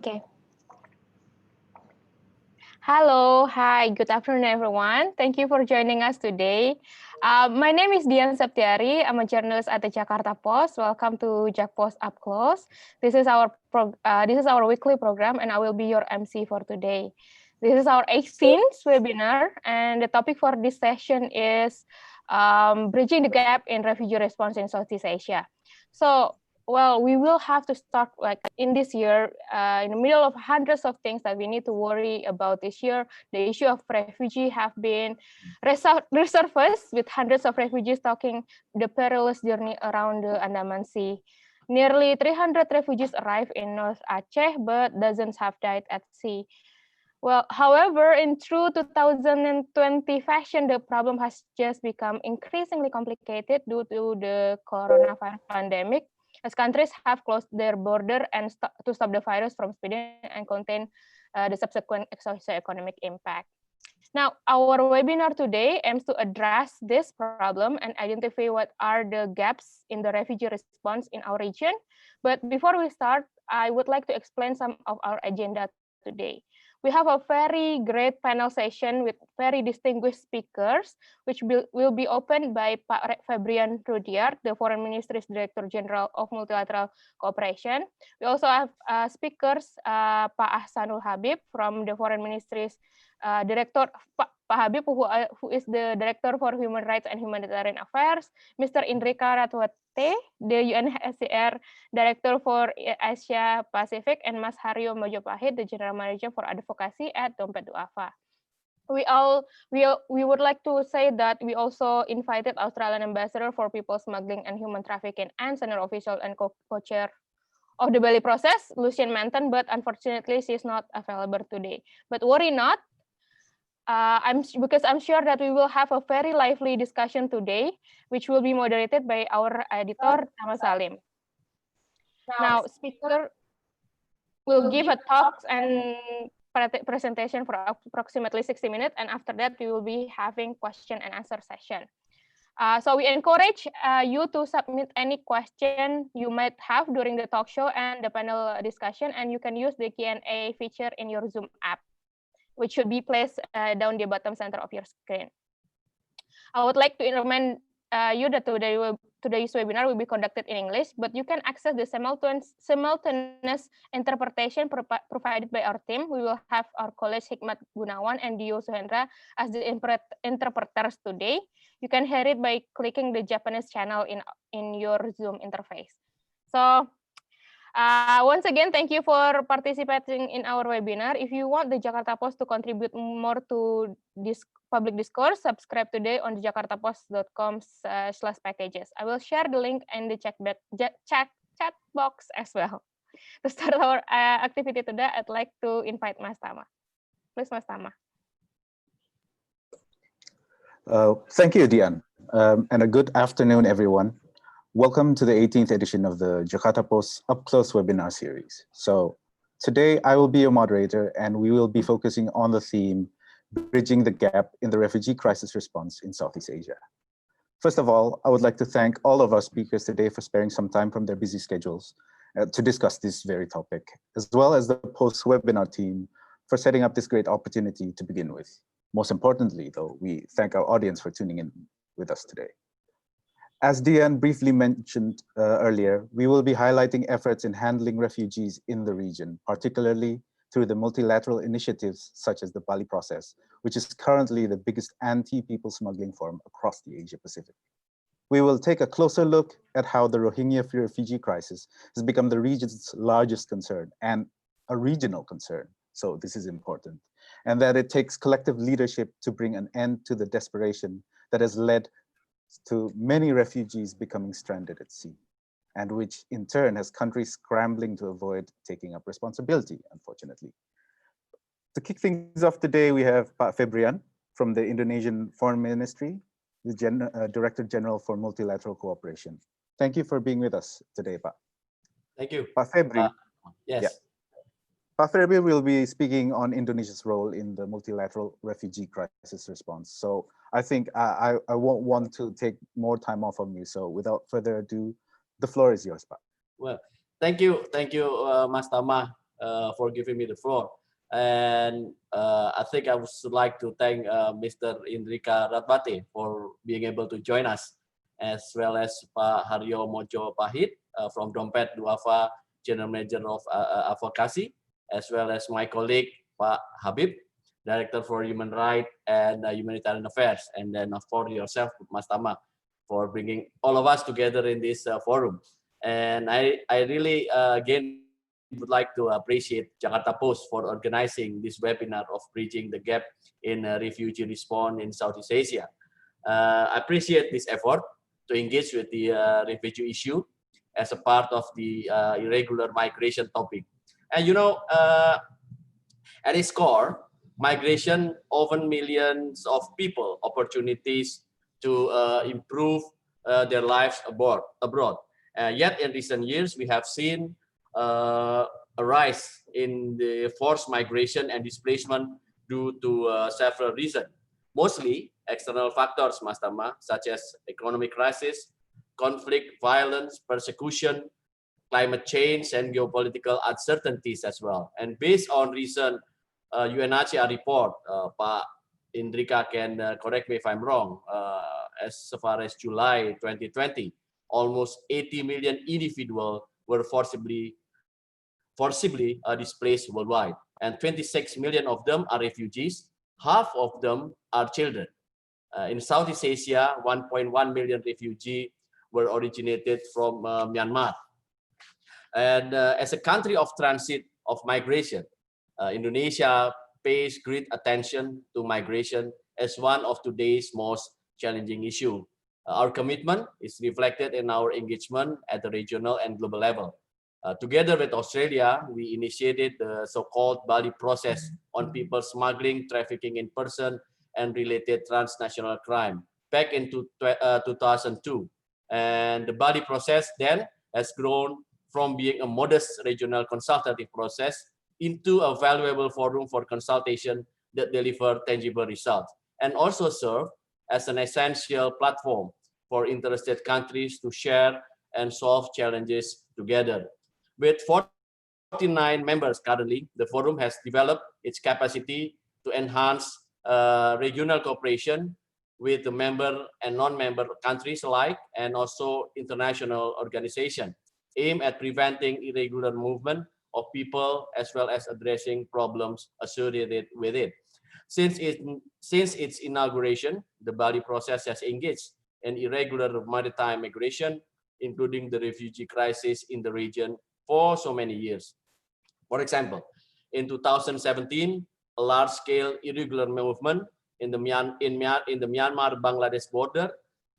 Okay. Hello, hi, good afternoon, everyone. Thank you for joining us today. My name is Dian Septiari. I'm a journalist at the Jakarta Post. Welcome to JakPost Up Close. This is our weekly program, and I will be your MC for today. This is our 18th webinar, and the topic for this session is bridging the gap in refugee response in Southeast Asia. So, well, we will have to start like in this year, in the middle of hundreds of things that we need to worry about this year. The issue of refugee have been resurfaced with hundreds of refugees talking the perilous journey around the Andaman Sea. Nearly 300 refugees arrived in North Aceh, but dozens have died at sea. Well, however, in true 2020 fashion, the problem has just become increasingly complicated due to the coronavirus pandemic, as countries have closed their border and to stop the virus from spreading and contain the subsequent socioeconomic impact. Now, our webinar today aims to address this problem and identify what are the gaps in the refugee response in our region. But before we start, I would like to explain some of our agenda today. We have a very great panel session with very distinguished speakers, which will be opened by Pak Febrian Ruddyard, the Foreign Ministry's Director General of Multilateral Cooperation. We also have speakers, Pak Achsanul Habib from the Foreign Ministry's Director, Pak Habib, who is the Director for Human Rights and Humanitarian Affairs, Mr. Indrika Ratwati, the UNHCR Director for Asia Pacific, and Mas Haryo Mojopahit, the General Manager for Advocacy at Dompet Dhuafa. We would like to say that we also invited Australian Ambassador for People Smuggling and Human Trafficking and Senior Official and Co-Chair of the Bali Process, Lucian Manton, but unfortunately she is not available today. But worry not, because I'm sure that we will have a very lively discussion today, which will be moderated by our editor, Tama Salim. Now, speaker will give a talk and presentation for approximately 60 minutes, and after that, we will be having question and answer session. So we encourage you to submit any question you might have during the talk show and the panel discussion, and you can use the Q&A feature in your Zoom app, which should be placed down the bottom center of your screen. I would like to remind you that today's webinar will be conducted in English, but you can access the simultaneous interpretation provided by our team. We will have our colleagues Hikmat Gunawan and Dio Suhendra as the interpreters today. You can hear it by clicking the Japanese channel in your Zoom interface. So, once again, thank you for participating in our webinar. If you want the Jakarta Post to contribute more to this public discourse, subscribe today on the jakartapost.com/packages. I will share the link in the chat box as well. To start our activity today, I'd like to invite Mas Tama. Please, Mas Tama. Thank you, Dian, and a good afternoon, everyone. Welcome to the 18th edition of the Jakarta Post Up Close webinar series. So today I will be your moderator, and we will be focusing on the theme, bridging the gap in the refugee crisis response in Southeast Asia. First of all, I would like to thank all of our speakers today for sparing some time from their busy schedules to discuss this very topic, as well as the post-webinar team for setting up this great opportunity to begin with. Most importantly, though, we thank our audience for tuning in with us today. As Dian briefly mentioned earlier, we will be highlighting efforts in handling refugees in the region, particularly through the multilateral initiatives such as the Bali Process, which is currently the biggest anti-people smuggling forum across the Asia-Pacific. We will take a closer look at how the Rohingya refugee crisis has become the region's largest concern and a regional concern, so this is important, and that it takes collective leadership to bring an end to the desperation that has led to many refugees becoming stranded at sea, and which in turn has countries scrambling to avoid taking up responsibility, unfortunately. To kick things off today, we have Pak Febrian from the Indonesian Foreign Ministry, the Director General for Multilateral Cooperation. Thank you for being with us today, Pak. Thank you. Pak Febri. Yes. Yeah. Pak Febri will be speaking on Indonesia's role in the multilateral refugee crisis response. So I think I won't want to take more time off from you. So without further ado, the floor is yours, Pak. Well, thank you, Mas Tama. for giving me the floor. And I think I would like to thank Mr. Indrika Ratwati for being able to join us, as well as Pak Haryo Mojopahit from Dompet, Dhuafa, General Manager of Advocacy, as well as my colleague Pak Habib, Director for Human Rights and Humanitarian Affairs, and then for yourself, Mas Tama, for bringing all of us together in this forum. And I really again would like to appreciate Jakarta Post for organizing this webinar of bridging the gap in refugee response in Southeast Asia. I appreciate this effort to engage with the refugee issue as a part of the irregular migration topic. And you know, at its core, migration often millions of people opportunities to improve their lives abroad. Yet in recent years, we have seen a rise in the forced migration and displacement due to several reasons. Mostly external factors, Mas Tama, such as economic crisis, conflict, violence, persecution, climate change, and geopolitical uncertainties as well. And based on recent UNHCR report, Pak Indrika can correct me if I'm wrong, as far as July 2020, almost 80 million individuals were forcibly displaced worldwide, and 26 million of them are refugees. Half of them are children. In Southeast Asia, 1.1 million refugees were originated from Myanmar. And as a country of transit of migration, Indonesia pays great attention to migration as one of today's most challenging issues. Our commitment is reflected in our engagement at the regional and global level. Together with Australia, we initiated the so-called Bali Process on people smuggling, trafficking in person, and related transnational crime back in 2002. And the Bali Process then has grown from being a modest regional consultative process into a valuable forum for consultation that deliver tangible results, and also serve as an essential platform for interested countries to share and solve challenges together. With 49 members currently, the forum has developed its capacity to enhance regional cooperation with the member and non-member countries alike, and also international organizations aimed at preventing irregular movement of people as well as addressing problems associated with it. Since its inauguration, the Bali Process has engaged in irregular maritime migration, including the refugee crisis in the region, for so many years. For example, in 2017, a large-scale irregular movement in the Myanmar-Bangladesh border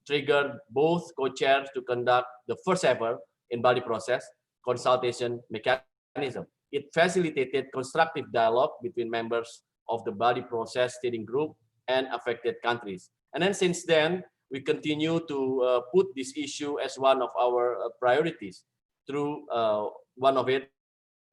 triggered both co-chairs to conduct the first ever in Bali Process Consultation Mechanism. It facilitated constructive dialogue between members of the Bali Process steering group and affected countries. And then since then, we continue to put this issue as one of our priorities through one of it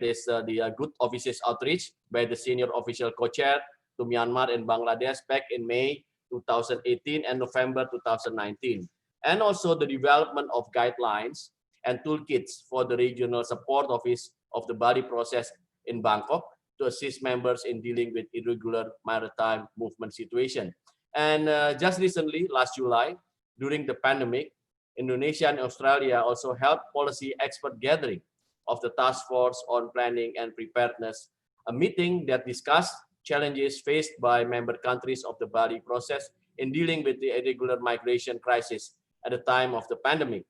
is the Good Offices Outreach by the senior official co-chair to Myanmar and Bangladesh back in May 2018 and November 2019. And also the development of guidelines and toolkits for the regional support office of the Bali Process in Bangkok to assist members in dealing with irregular maritime movement situation. And just recently, last July, during the pandemic, Indonesia and Australia also held policy expert gathering of the Task Force on Planning and Preparedness, a meeting that discussed challenges faced by member countries of the Bali Process in dealing with the irregular migration crisis at the time of the pandemic,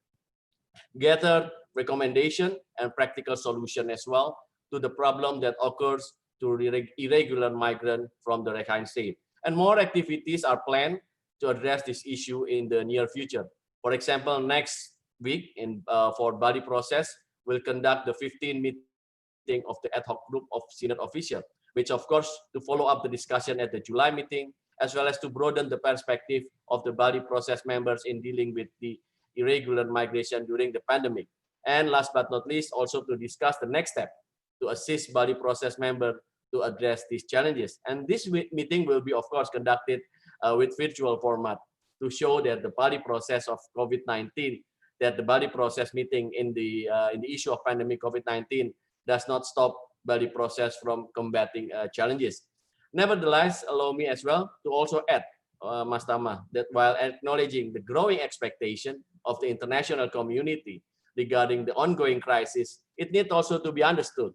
gathered recommendation and practical solution as well to the problem that occurs to irregular migrants from the Rakhine State. And more activities are planned to address this issue in the near future. For example, next week for Bali Process, we'll conduct the 15th meeting of the ad hoc group of senior officials, which of course to follow up the discussion at the July meeting, as well as to broaden the perspective of the Bali Process members in dealing with the irregular migration during the pandemic. And last but not least, also to discuss the next step to assist Bali Process members to address these challenges. And this meeting will be, of course, conducted with virtual format to show that the Bali Process of COVID-19, that the Bali Process meeting in the issue of pandemic COVID-19 does not stop Bali process from combating challenges. Nevertheless, allow me as well to also add, Mas Tama, that while acknowledging the growing expectation of the international community regarding the ongoing crisis, it needs also to be understood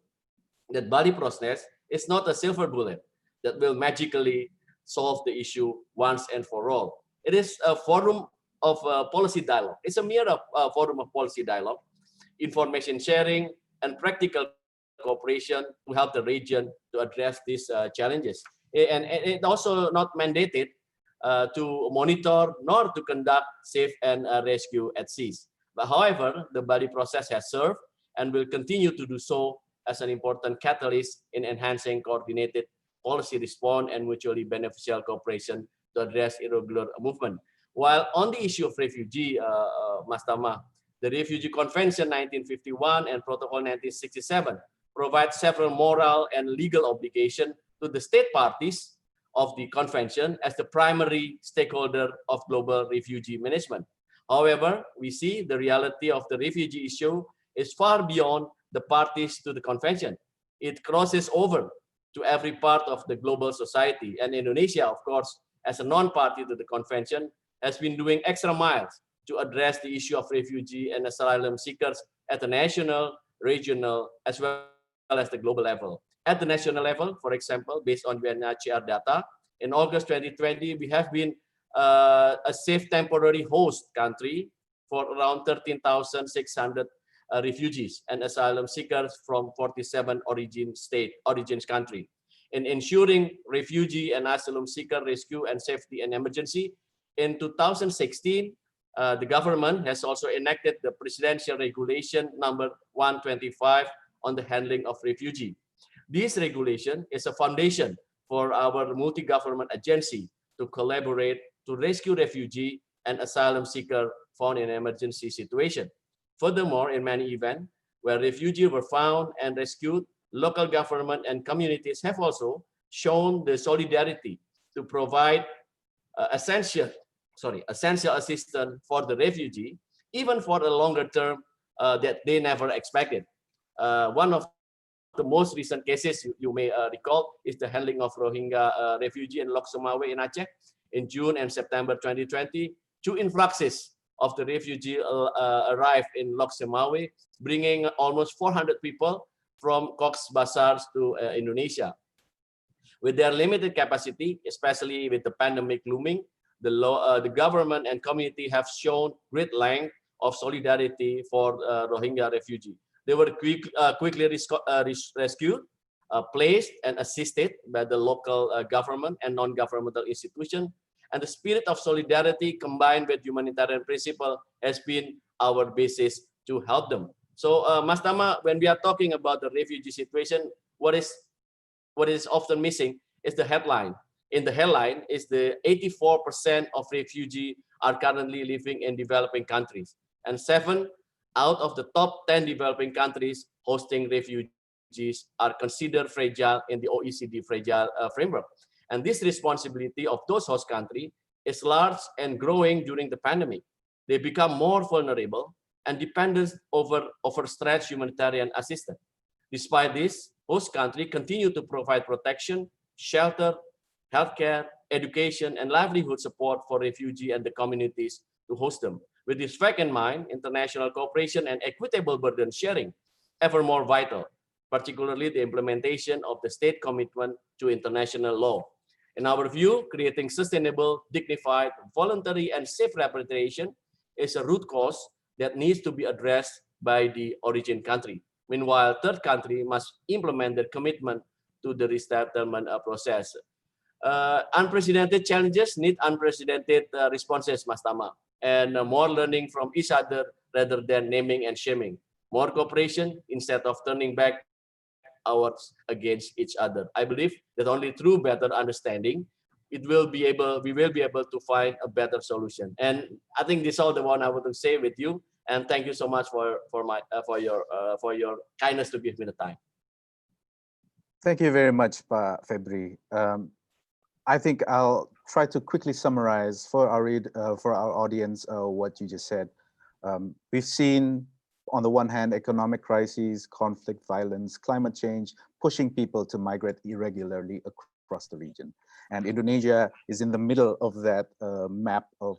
that Bali process is not a silver bullet that will magically solve the issue once and for all. It is a forum of policy dialogue. It's a mere forum of policy dialogue, information sharing, and practical cooperation to help the region to address these challenges. And it also not mandated to monitor nor to conduct safe and rescue at seas. But however, the Bali process has served and will continue to do so as an important catalyst in enhancing coordinated policy response and mutually beneficial cooperation to address irregular movement. While on the issue of refugee, Mas Tama, the Refugee Convention 1951 and Protocol 1967 provide several moral and legal obligations to the state parties of the convention as the primary stakeholder of global refugee management. However, we see the reality of the refugee issue is far beyond the parties to the convention. It crosses over to every part of the global society. And Indonesia, of course, as a non-party to the convention, has been doing extra miles to address the issue of refugee and asylum seekers at the national, regional, as well as the global level. At the national level, for example, based on UNHCR data, in August 2020, we have been a safe temporary host country for around 13,600 refugees and asylum seekers from 47 origins country. In ensuring refugee and asylum seeker rescue and safety and emergency, in 2016, the government has also enacted the Presidential Regulation number 125 on the handling of refugee. This regulation is a foundation for our multi-government agency to collaborate to rescue refugee and asylum seeker found in an emergency situation. Furthermore, in many events where refugees were found and rescued, local government and communities have also shown the solidarity to provide essential assistance for the refugee, even for a longer term that they never expected. One of the most recent cases you may recall is the handling of Rohingya refugee in Lok Sumawe in Aceh in June and September 2020. 2 influxes of the refugee arrived in Lok Sumawe, bringing almost 400 people from Cox's Bazar to Indonesia. With their limited capacity, especially with the pandemic looming, the government and community have shown great length of solidarity for Rohingya refugee. They were quickly rescued, placed and assisted by the local government and non-governmental institution. And the spirit of solidarity combined with humanitarian principle has been our basis to help them. So, Mas Tama, when we are talking about the refugee situation, what is often missing is the headline. In the headline is the 84% of refugees are currently living in developing countries, and 7 out of the top 10 developing countries hosting refugees are considered fragile in the OECD fragile framework. And this responsibility of those host countries is large and growing during the pandemic. They become more vulnerable and dependent over overstretched humanitarian assistance. Despite this, host countries continue to provide protection, shelter, healthcare, education, and livelihood support for refugees and the communities to host them. With this fact in mind, international cooperation and equitable burden sharing ever more vital, particularly the implementation of the state commitment to international law. In our view, creating sustainable, dignified, voluntary, and safe repatriation is a root cause that needs to be addressed by the origin country. Meanwhile, third country must implement their commitment to the resettlement process. Unprecedented challenges need unprecedented responses, Mas Tama, and more learning from each other rather than naming and shaming. More cooperation instead of turning back ours against each other. I believe that only through better understanding, we will be able to find a better solution. And I think this is all the one I want to say with you. And thank you so much for your kindness to give me the time. Thank you very much, Febri. I think I'll try to quickly summarize for our audience what you just said. We've seen on the one hand, economic crises, conflict, violence, climate change, pushing people to migrate irregularly across the region. And Indonesia is in the middle of that map of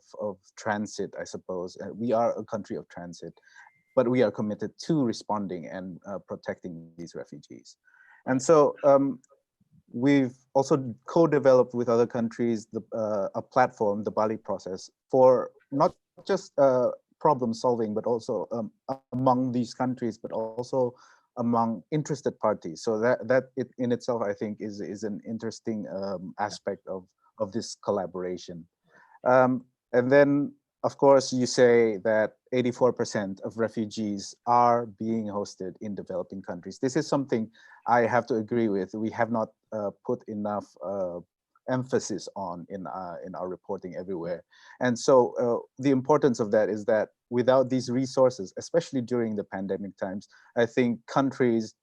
transit, I suppose. We are a country of transit, but we are committed to responding and protecting these refugees. And so we've also co-developed with other countries a platform, the Bali Process, for not just problem solving, but also among these countries, but also among interested parties. So that it in itself, I think, is an interesting aspect of this collaboration. And then, of course, you say that 84% of refugees are being hosted in developing countries. This is something I have to agree with. We have not put enough emphasis on in our reporting everywhere. And so the importance of that is that without these resources, especially during the pandemic times, I think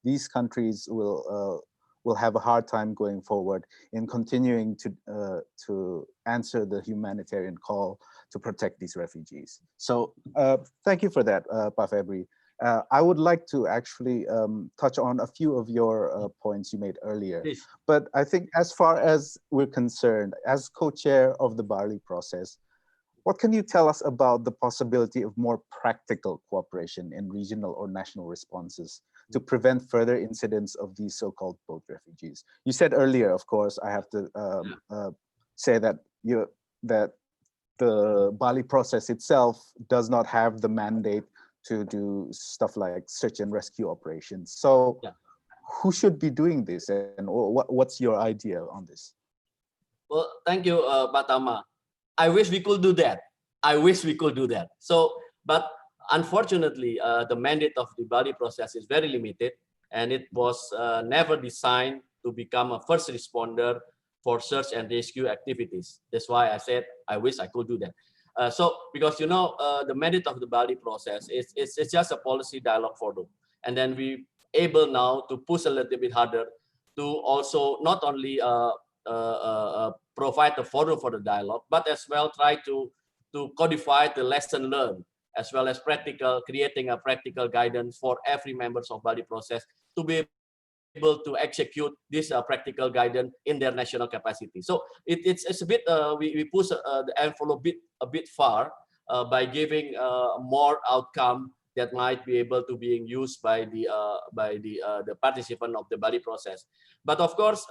these countries will have a hard time going forward in continuing to answer the humanitarian call to protect these refugees. So thank you for that, Pa Febri. I would like to actually touch on a few of your points you made earlier. Please. But I think as far as we're concerned, as co-chair of the Bali Process, what can you tell us about the possibility of more practical cooperation in regional or national responses to prevent further incidents of these so-called boat refugees? You said earlier, of course, I have to say that the Bali Process itself does not have the mandate to do stuff like search and rescue operations. So who should be doing this, and what's your idea on this? Well, thank you, Pak Tama. I wish we could do that. I wish we could do that. So, but unfortunately, the mandate of the Bali Process is very limited, and it was never designed to become a first responder for search and rescue activities. That's why I said, I wish I could do that. So, because you know, the mandate of the Bali Process is it's just a policy dialogue forum. And then we able now to push a little bit harder to also not only provide the forum for the dialogue, but as well try to codify the lesson learned, as well as creating a practical guidance for every members of Bali Process to be able to execute this practical guidance in their national capacity. So it's a bit we push the envelope a bit far by giving more outcome that might be able to being used by the participant of the Bali Process. But of course,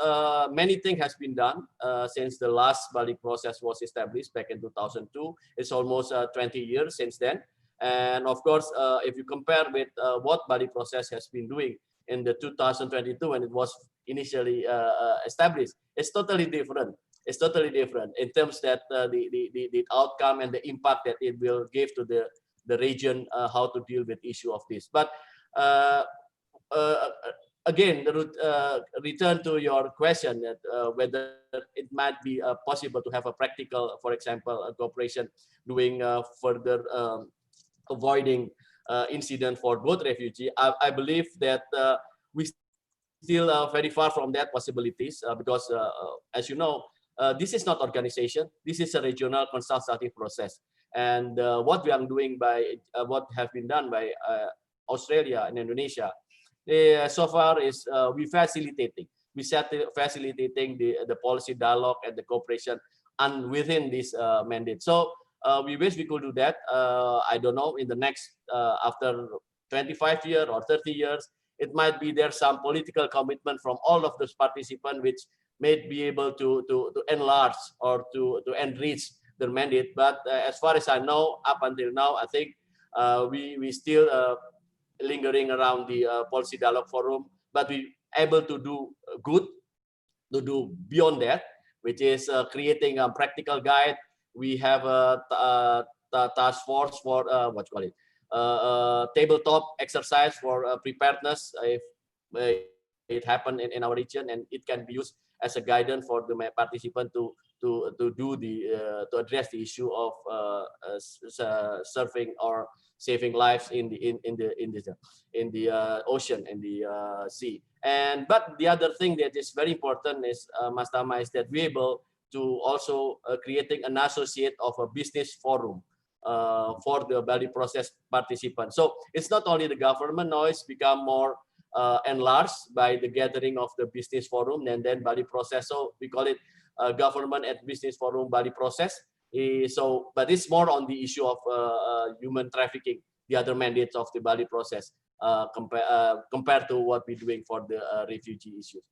many things has been done since the last Bali Process was established back in 2002. It's almost 20 years since then. And of course, if you compare with what Bali Process has been doing in the 2022 when it was initially established, it's totally different. It's totally different in terms that the outcome and the impact that it will give to the region, how to deal with issue of this. But again, return to your question that whether it might be possible to have a practical, for example, a cooperation doing further avoiding incident for both refugee. I believe that we still very far from that possibilities because as you know, this is not organization. This is a regional consultative process. And what we are doing by what have been done by Australia and Indonesia so far is we facilitating the policy dialogue and the cooperation and within this mandate. So we wish we could do that. I don't know, in the next after 25 years or 30 years, it might be there some political commitment from all of those participants which may be able to enlarge or to enrich the mandate. But as far as I know, up until now, I think we still lingering around the policy dialogue forum, but we able to do good, to do beyond that, which is creating a practical guide. We have a task force for what you call it, tabletop exercise for preparedness if it happened in our region, and it can be used as a guidance for the participant to do the to address the issue of surfing or saving lives in the ocean, in the sea. And but the other thing that is very important is Mas Tama, is that we able to also creating an associate of a business forum for the Bali process participants. So it's not only the government, now it's become more enlarged by the gathering of the business forum and then Bali process. So we call it government and business forum Bali process. So, but it's more on the issue of human trafficking, the other mandates of the Bali process compared to what we're doing for the refugee issues.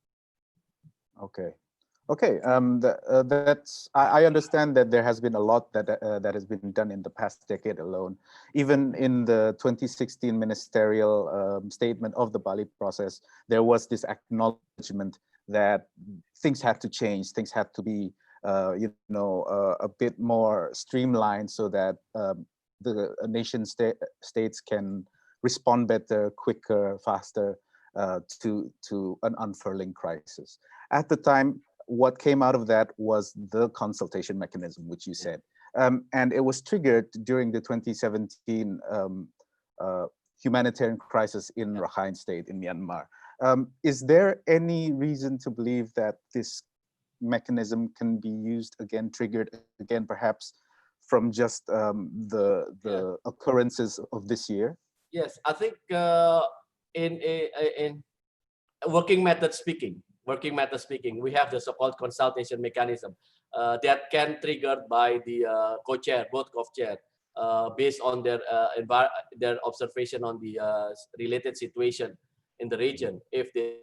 Okay. Okay, I understand that there has been a lot that has been done in the past decade alone. Even in the 2016 ministerial statement of the Bali process, there was this acknowledgement that things had to change, things had to be, a bit more streamlined so that the nation states can respond better, quicker, faster to an unfurling crisis. At the time, what came out of that was the consultation mechanism, which you said. And it was triggered during the 2017 humanitarian crisis in Rakhine State in Myanmar. Is there any reason to believe that this mechanism can be used again, triggered again, perhaps from just the occurrences of this year? Yes, I think in working method speaking, we have the so-called consultation mechanism that can trigger by the co-chair, both co-chair, based on their observation on the related situation in the region. If they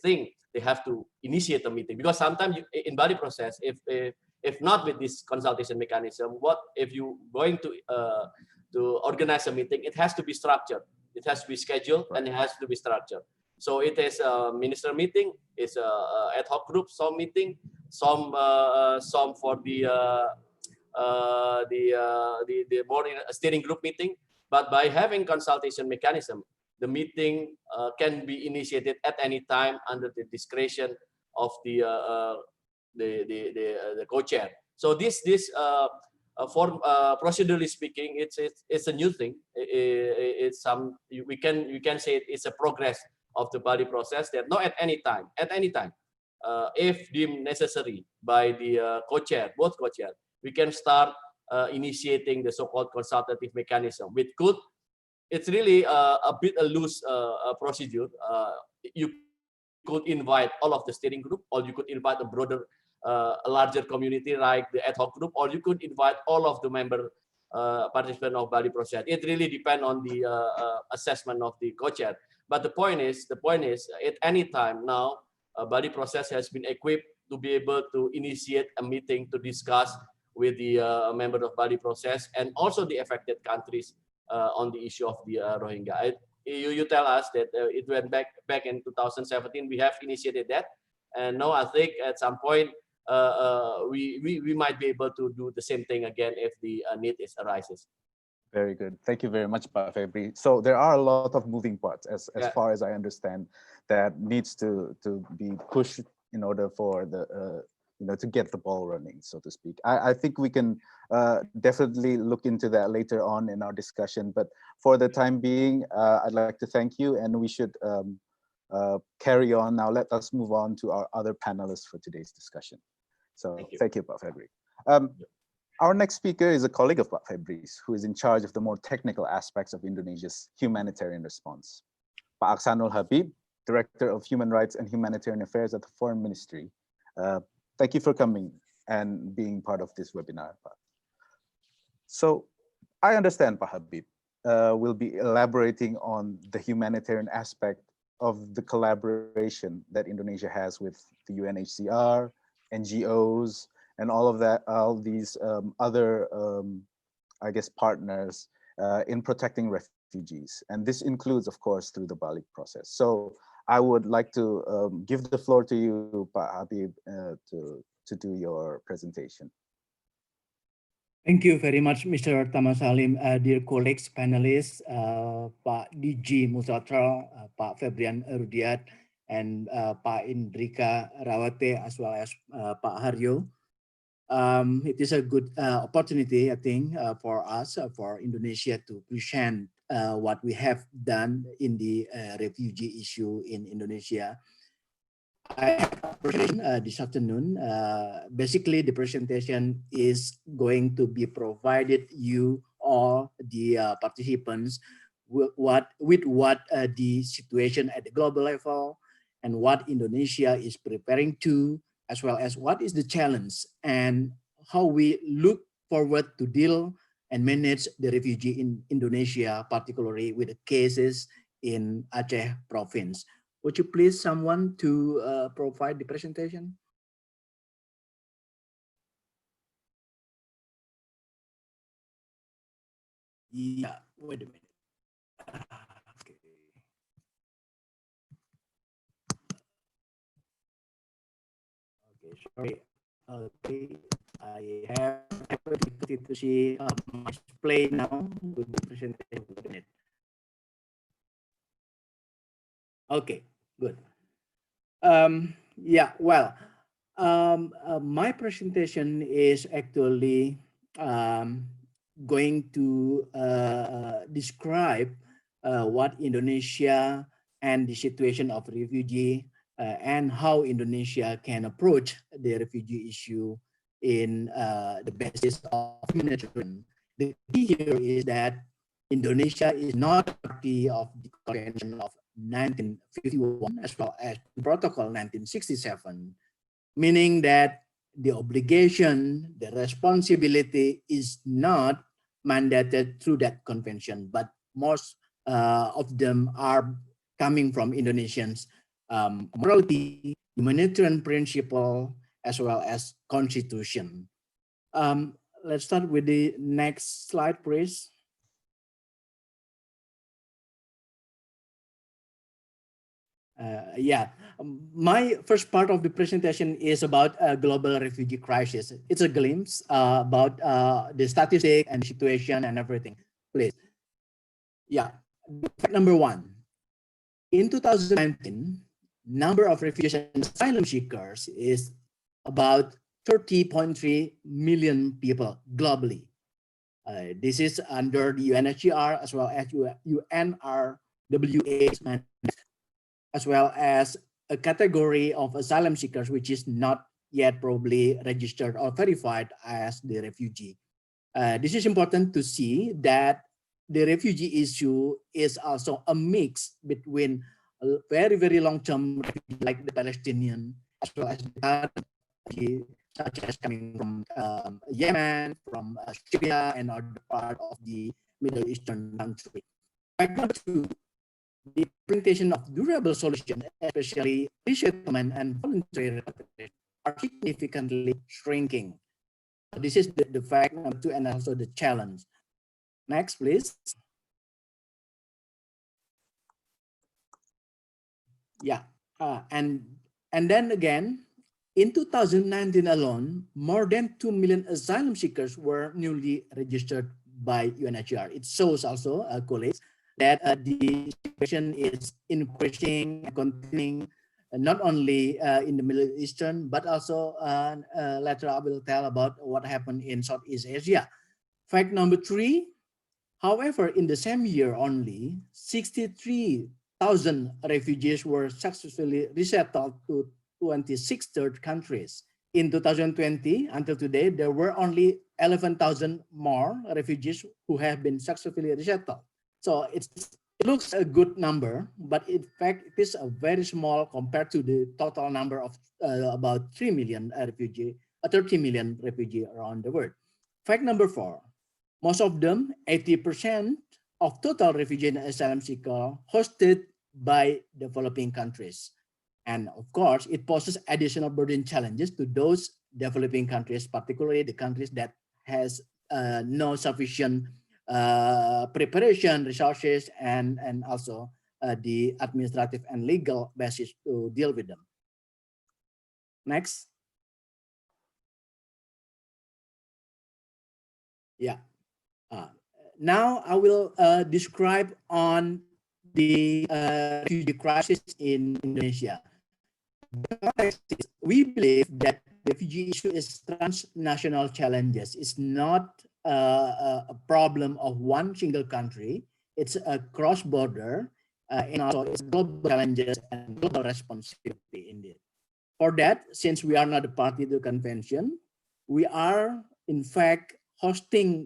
think they have to initiate a meeting, because sometimes in Bali process, if not with this consultation mechanism, what if you going to organize a meeting? It has to be structured, it has to be scheduled, and it has to be structured. So it is a minister meeting, it's a ad hoc group, some meeting, some for the more steering group meeting. But by having consultation mechanism, the meeting can be initiated at any time under the discretion of the co-chair. So this for procedurally speaking, it's a new thing. It's you can say it's a progress of the Bali process that not at any time, if deemed necessary by the co-chair, both co-chair, we can start initiating the so-called consultative mechanism. It's really a bit a loose procedure. You could invite all of the steering group, or you could invite a broader, a larger community like the ad hoc group, or you could invite all of the member participants of Bali process. It really depends on the assessment of the co-chair. But the point is, at any time now, Bali process has been equipped to be able to initiate a meeting to discuss with the member of Bali process and also the affected countries on the issue of the Rohingya. You tell us that it went back in 2017. We have initiated that, and now I think at some point we might be able to do the same thing again if the need arises. Very good. Thank you very much, Pak Febri. So there are a lot of moving parts, as far as I understand, that needs to be pushed in order for the to get the ball running, so to speak. I think we can definitely look into that later on in our discussion. But for the time being, I'd like to thank you, and we should carry on now. Let us move on to our other panelists for today's discussion. So thank you, Pak Febri. Our next speaker is a colleague of Pak Febri's, who is in charge of the more technical aspects of Indonesia's humanitarian response. Pak Achsanul Habib, Director of Human Rights and Humanitarian Affairs at the Foreign Ministry. Thank you for coming and being part of this webinar, Pak. So I understand Pak Habib will be elaborating on the humanitarian aspect of the collaboration that Indonesia has with the UNHCR, NGOs, and all these other, I guess, partners in protecting refugees. And this includes, of course, through the Bali process. So I would like to give the floor to you, Pak Habib, to do your presentation. Thank you very much, Mr. Tama Salim, dear colleagues, panelists, Pak DG Multilateral, Pak Febrian Ruddyard, and Pak Indrika Ratwati, as well as Pak Haryo. It is a good opportunity, I think, for us, for Indonesia to present what we have done in the refugee issue in Indonesia. I have a presentation this afternoon. Basically, the presentation is going to be provided you all the participants with what the situation at the global level and what Indonesia is preparing to, as well as what is the challenge and how we look forward to deal and manage the refugee in Indonesia, particularly with the cases in Aceh province. Would you please someone to provide the presentation? Yeah, wait a minute. Okay. Okay, sorry. Okay, I have difficulty to see my display now with the presentation. Wait a minute. Okay, good. Yeah, well, my presentation is actually going to describe what Indonesia and the situation of refugee and how Indonesia can approach the refugee issue in the basis of humanitarian. The key here is that Indonesia is not a party of the Convention of 1951 as well as Protocol 1967, meaning that the obligation, the responsibility is not mandated through that convention, but most of them are coming from Indonesians' morality, humanitarian principle, as well as constitution. Let's start with the next slide, please. Yeah, my first part of the presentation is about a global refugee crisis. It's a glimpse about the statistic and situation and everything. Please. Yeah, fact number one. In 2019, number of refugees and asylum seekers is about 30.3 million people globally. This is under the UNHCR as well as UNRWA's mandate, as well as a category of asylum seekers which is not yet probably registered or verified as the refugee. This is important to see that the refugee issue is also a mix between a very, very long-term refugees like the Palestinian, as well as the such as coming from Yemen, from Syria, and other part of the Middle Eastern country. Fact number two, the implementation of durable solutions, especially resettlement and voluntary repatriation, are significantly shrinking. This is the fact number two and also the challenge. Next, please. Yeah, and then again, in 2019 alone, more than 2 million asylum seekers were newly registered by UNHCR. It shows also, colleagues, that the situation is increasing and continuing not only in the Middle Eastern, but also later I will tell about what happened in Southeast Asia. Fact number three, however, in the same year only, 63,000 refugees were successfully resettled to 26 third countries. In 2020, until today, there were only 11,000 more refugees who have been successfully resettled. So it looks a good number, but in fact, it is a very small compared to the total number of about 3 million refugee, 30 million refugee around the world. Fact number four, most of them, 80% of total refugee and asylum seeker hosted by developing countries. And of course, it poses additional burden challenges to those developing countries, particularly the countries that has no sufficient preparation, resources, and also the administrative and legal basis to deal with them. Next. Yeah. Now I will describe on the refugee crisis in Indonesia. We believe that the refugee issue is transnational challenges. It's not a problem of one single country. It's a cross-border and also it's global challenges and global responsibility indeed. For that, since we are not a party to the convention, we are in fact hosting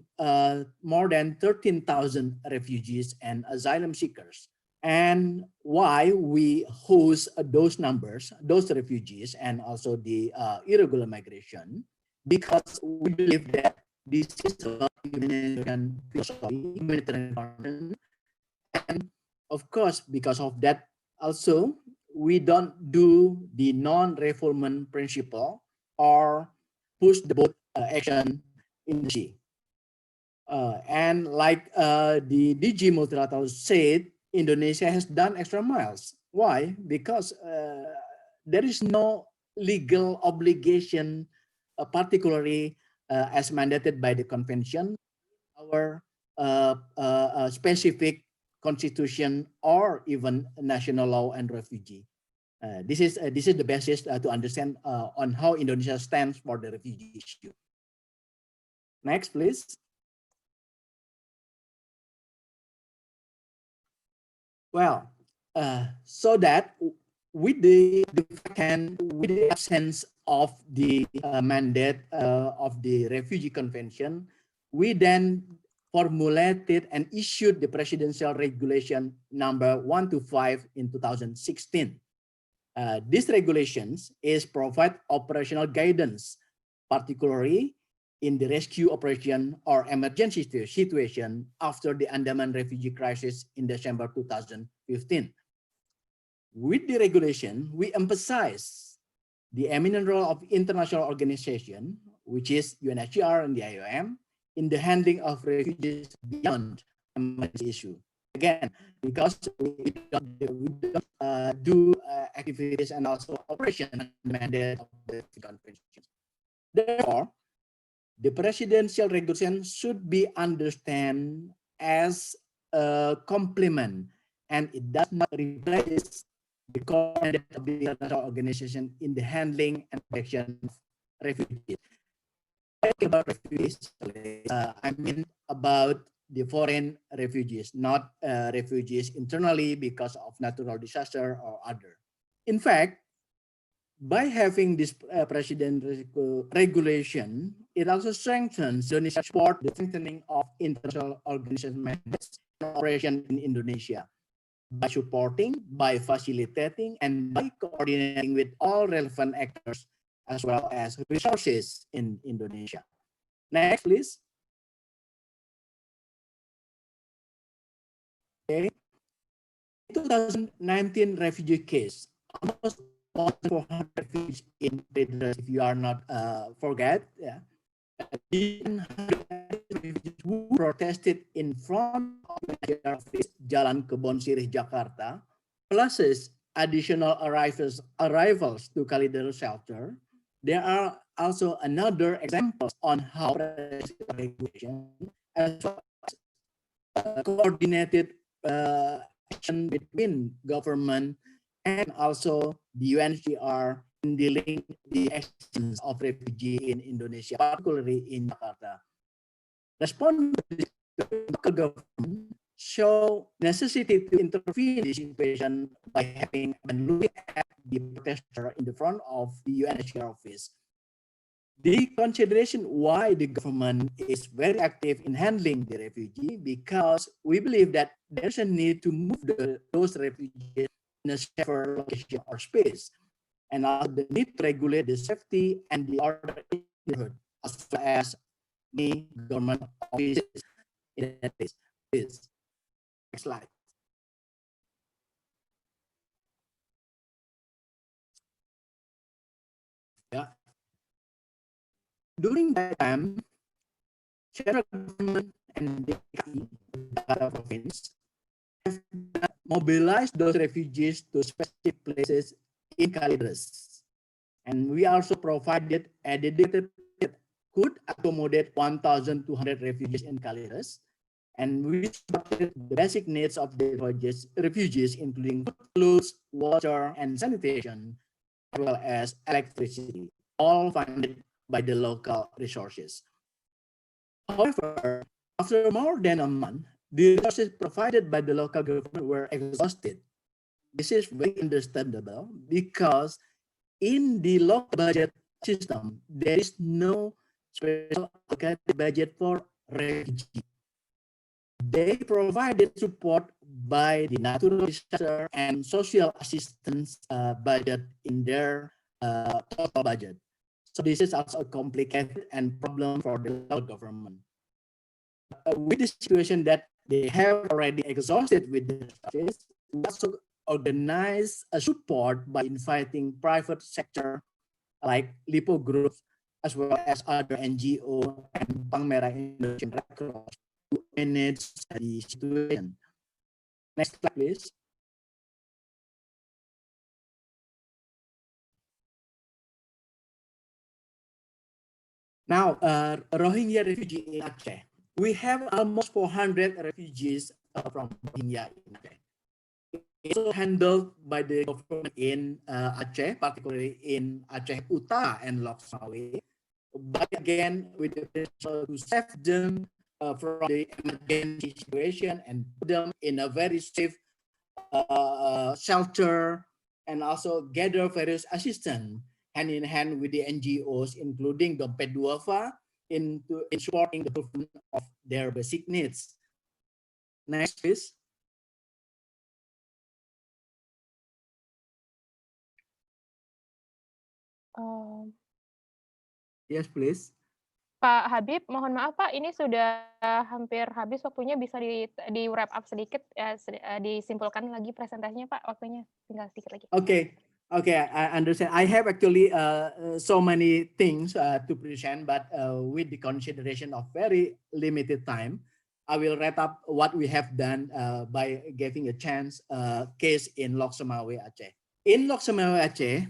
more than 13,000 refugees and asylum seekers. And why we host those numbers, those refugees, and also the irregular migration, because we believe that this is about humanitarian philosophy, humanitarian content, and of course, because of that, also we don't do the non-refoulement principle or push the boat action in the sea. And like the DG Multilateral said, Indonesia has done extra miles. Why? Because there is no legal obligation, particularly as mandated by the convention, our specific constitution or even national law and refugee. This is the basis to understand on how Indonesia stands for the refugee issue. Next, please. Well, so that with the absence of the mandate of the Refugee Convention, we then formulated and issued the Presidential Regulation number 125 in 2016. These regulations provide operational guidance, particularly in the rescue operation or emergency situation after the Andaman refugee crisis in December 2015. With the regulation, we emphasize the eminent role of international organization, which is UNHCR and the IOM, in the handling of refugees beyond emergency issue. Again, because we don't do activities and also operation mandate of the convention. Therefore, the presidential regulation should be understood as a complement, and it does not replace the core mandate of the international organization in the handling and protection of refugees. About refugees, I mean about the foreign refugees, not refugees internally because of natural disaster or other. In fact, by having this presidential regulation, it also strengthens Indonesia's support the strengthening of international organization mandates and operation in Indonesia by supporting, by facilitating, and by coordinating with all relevant actors as well as resources in Indonesia. Next, please. Okay. 2019 refugee case, almost 1,400 refugees in Redress, if you are not forget, yeah. Who protested in front of the office Jalan Kebon Sirih, Jakarta, plus additional arrivals to Kalidero shelter. There are also another examples on how regulation as well as coordinated action between government and also the UNHCR in dealing the actions of refugees in Indonesia, particularly in Jakarta. Response to the local government show necessity to intervene in this situation by having and looking at the protester in the front of the UNHCR office. The consideration why the government is very active in handling the refugee, because we believe that there's a need to move those refugees in a safer location or space, and also the need to regulate the safety and the order in the neighborhood, as well as the government offices in that place. Please, next slide. Yeah. During that time, central government and the Jakarta province have mobilized those refugees to specific places in Kalideres. And we also provided a dedicated that could accommodate 1,200 refugees in Kalideres. And we supported the basic needs of the refugees, including food, clothes, water, and sanitation, as well as electricity, all funded by the local resources. However, after more than a month, the resources provided by the local government were exhausted. This is very understandable because in the local budget system, there is no special allocated budget for refugee. They provided support by the natural disaster and social assistance budget in their total budget. So this is also a complicated and problem for the local government. With the situation that they have already exhausted with the service, we also organize a support by inviting private sector like Lipo groups as well as other NGO and Bank Merah Indonesian Red Cross to manage the situation. Next slide, please. Now, Rohingya refugee in Aceh. We have almost 400 refugees from Rohingya in Aceh. It's also handled by the government in Aceh, particularly in Aceh Utara and Lok Sawi. But again, with the potential to save them from the emergency situation and put them in a very safe shelter, and also gather various assistance hand in hand with the NGOs, including Dompet Dhuafa, in supporting the fulfillment of their basic needs. Next, please. Yes, please. Pak Habib, mohon maaf Pak, ini sudah hampir habis waktunya, bisa di wrap up sedikit, disimpulkan lagi presentasinya Pak, waktunya tinggal sedikit lagi. Okay, I understand. I have actually so many things to present, but with the consideration of very limited time, I will wrap up what we have done by giving a chance case in Lok Sumawe, Aceh. In Lok Sumawe, Aceh,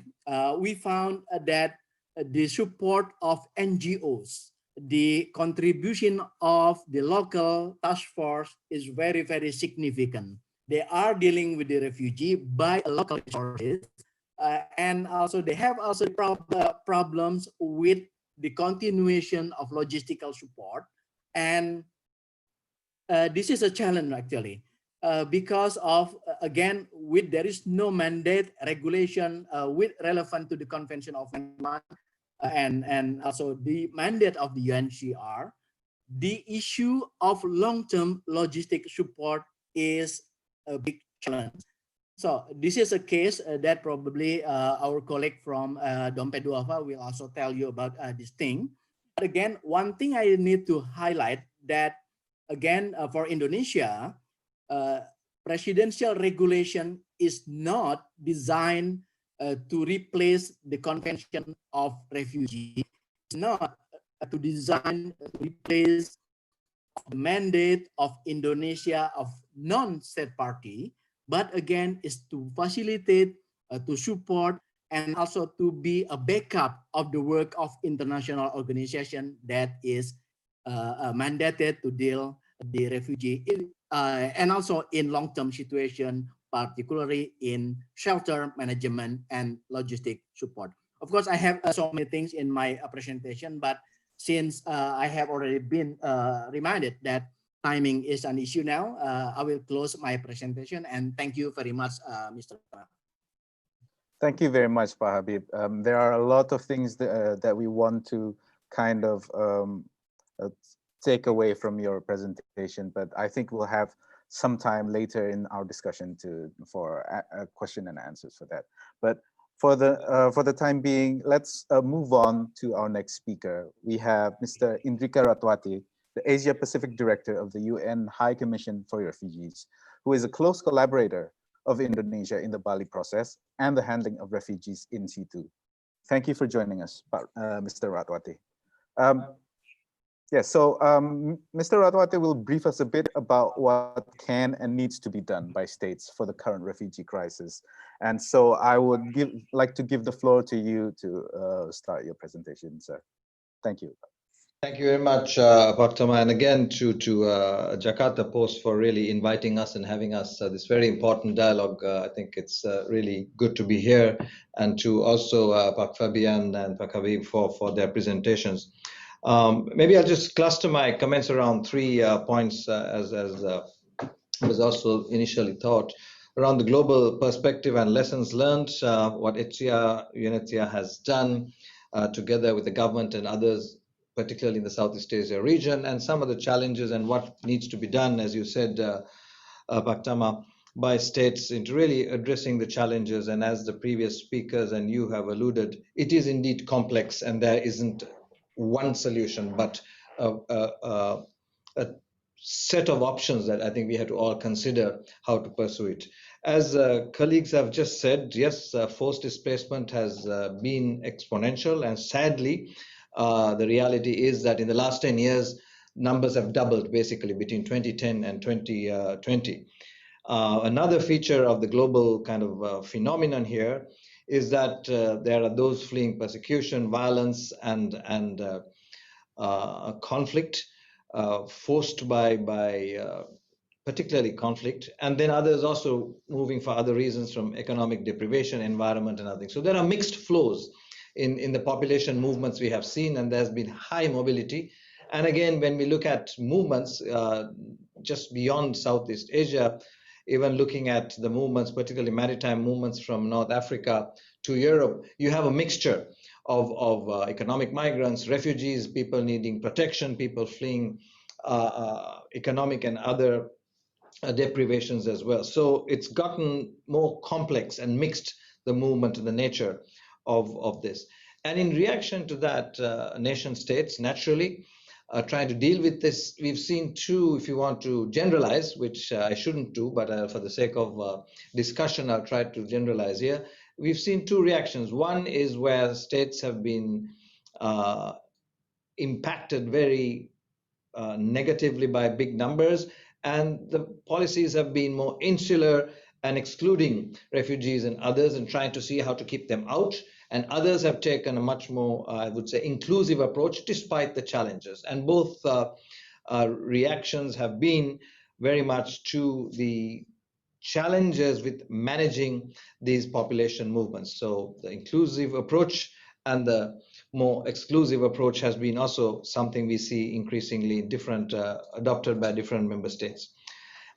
we found that the support of NGOs, the contribution of the local task force is very, very significant. They are dealing with the refugee by local resources, and also they have also problems with the continuation of logistical support. And this is a challenge actually, because of, again, there is no mandate regulation with relevant to the Convention of Man, and also the mandate of the UNHCR. The issue of long-term logistic support is a big challenge. So this is a case that probably our colleague from Dompet Dhuafa will also tell you about this thing. But again, one thing I need to highlight that, again, for Indonesia, presidential regulation is not designed to replace the Convention of Refugee. It's not to design to replace the mandate of Indonesia of non-state party, but again is to facilitate, to support, and also to be a backup of the work of international organization that is mandated to deal the refugee in, and also in long-term situation, particularly in shelter management and logistic support. Of course, I have so many things in my presentation, but since I have already been reminded that timing is an issue now, I will close my presentation, and thank you very much, Mr. Tama. Thank you very much, Pak Habib. There are a lot of things that we want to kind of take away from your presentation, but I think we'll have some time later in our discussion for a question and answers for that. But for the time being, let's move on to our next speaker. We have Mr. Indrika Ratwati, the Asia Pacific Director of the UN High Commission for Refugees, who is a close collaborator of Indonesia in the Bali process and the handling of refugees in situ. Thank you for joining us, Mr. Ratwati. Yes, so Mr. Ratwatte will brief us a bit about what can and needs to be done by states for the current refugee crisis. And so I would like to give the floor to you to start your presentation, sir. Thank you. Thank you very much, Pak Tama, and again to Jakarta Post for really inviting us and having us this very important dialogue. I think it's really good to be here, and to also Pak Febrian and Pak Habib for their presentations. Maybe I'll just cluster my comments around 3 points as was also initially thought, around the global perspective and lessons learned, what UNHCR has done together with the government and others particularly in the Southeast Asia region, and some of the challenges and what needs to be done, as you said, Tama, by states into really addressing the challenges. And as the previous speakers and you have alluded, it is indeed complex, and there isn't one solution, but a set of options that I think we have to all consider how to pursue it. As colleagues have just said, yes, forced displacement has been exponential, and sadly, the reality is that in the last 10 years, numbers have doubled basically between 2010 and 2020. Another feature of the global kind of phenomenon here is that there are those fleeing persecution, violence, and conflict, forced by particularly conflict, and then others also moving for other reasons from economic deprivation, environment, and other things. So there are mixed flows in the population movements we have seen, and there's been high mobility. And again, when we look at movements just beyond Southeast Asia, even looking at the movements, particularly maritime movements from North Africa to Europe, you have a mixture of economic migrants, refugees, people needing protection, people fleeing economic and other deprivations as well. So it's gotten more complex and mixed, the movement and the nature of this. And in reaction to that, nation states naturally trying to deal with this. We've seen two, if you want to generalize, which I shouldn't do, but for the sake of discussion, I'll try to generalize here. We've seen two reactions. One is where states have been impacted very negatively by big numbers, and the policies have been more insular and excluding refugees and others and trying to see how to keep them out. And others have taken a much more, I would say, inclusive approach despite the challenges. And both reactions have been very much to the challenges with managing these population movements. So the inclusive approach and the more exclusive approach has been also something we see increasingly different, adopted by different member states.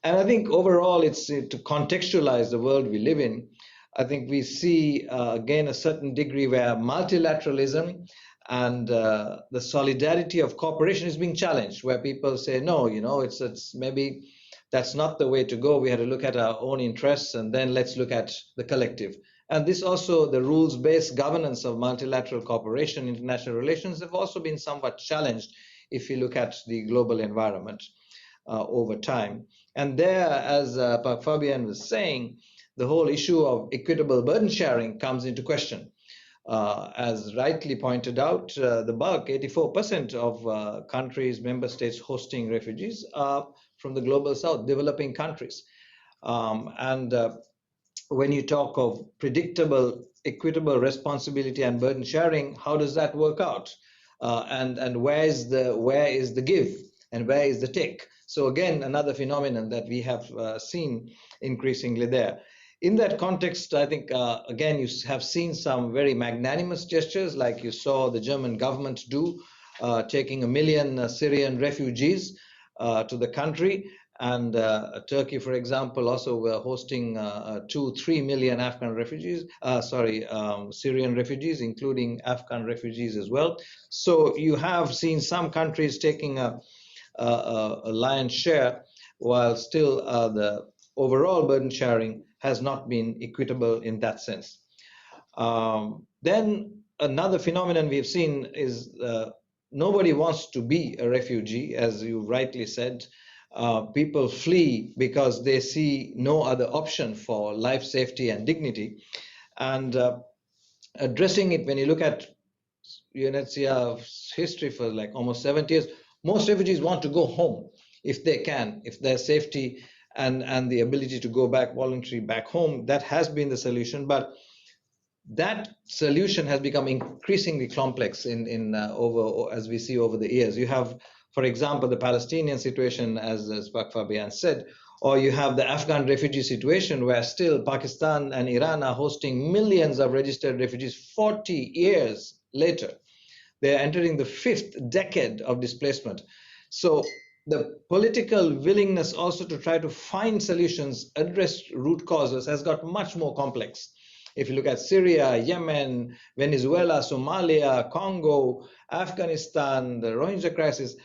And I think overall, it's to contextualize the world we live in. I think we see, again, a certain degree where multilateralism and the solidarity of cooperation is being challenged, where people say, no, you know, it's maybe that's not the way to go. We have to look at our own interests, and then let's look at the collective. And this also, the rules-based governance of multilateral cooperation, international relations have also been somewhat challenged if you look at the global environment over time. And there, as Febrian was saying, the whole issue of equitable burden sharing comes into question. As rightly pointed out, the bulk, 84% of countries, member states hosting refugees are from the global south, developing countries. When you talk of predictable, equitable responsibility and burden sharing, how does that work out? And where is the give and where is the take? So again, another phenomenon that we have seen increasingly there. In that context, I think, again, you have seen some very magnanimous gestures, like you saw the German government do, taking 1 million Syrian refugees to the country. And Turkey, for example, also were hosting 2-3 million Afghan refugees, Syrian refugees, including Afghan refugees as well. So you have seen some countries taking a lion's share, while still the overall burden sharing has not been equitable in that sense. Then another phenomenon we've seen is nobody wants to be a refugee, as you rightly said. People flee because they see no other option for life, safety, and dignity. And addressing it, when you look at UNHCR's history for like almost 70 years, most refugees want to go home if they can, if their safety and the ability to go back voluntarily back home, that has been the solution. But that solution has become increasingly complex as we see over the years. You have, for example, the Palestinian situation, as Febrian said, or you have the Afghan refugee situation, where still Pakistan and Iran are hosting millions of registered refugees 40 years later. They're entering the 5th decade of displacement. So the political willingness also to try to find solutions, address root causes, has got much more complex If you look at Syria, Yemen, Venezuela, Somalia, Congo, Afghanistan, the Rohingya crisis,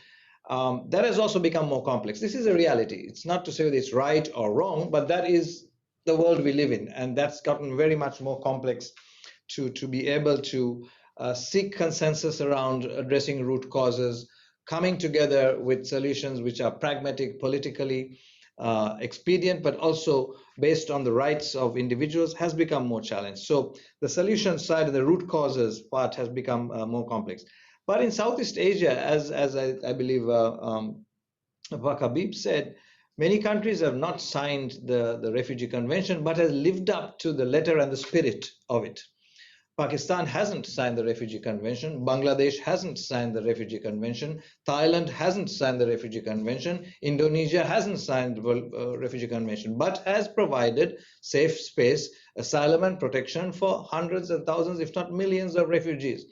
that has also become more complex. This is a reality. It's not to say that it's right or wrong, but that is the world we live in. And that's gotten very much more complex to be able to seek consensus around addressing root causes, coming together with solutions which are pragmatic, politically expedient, but also based on the rights of individuals, has become more challenged. So the solution side and the root causes part has become more complex. But in Southeast Asia, as I believe Habib said, many countries have not signed the Refugee Convention, but has lived up to the letter and the spirit of it. Pakistan hasn't signed the Refugee Convention. Bangladesh hasn't signed the Refugee Convention. Thailand hasn't signed the Refugee Convention. Indonesia hasn't signed the Refugee Convention, but has provided safe space, asylum and protection for hundreds of thousands, if not millions of refugees.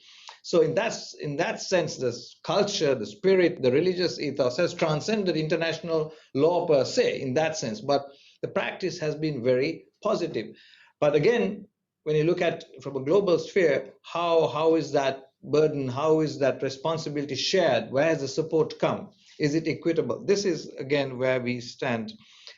So in that sense, the culture, the spirit, the religious ethos has transcended international law per se in that sense, but the practice has been very positive. But again, when you look at from a global sphere, how is that burden, how is that responsibility shared? Where has the support come? Is it equitable? This is again where we stand.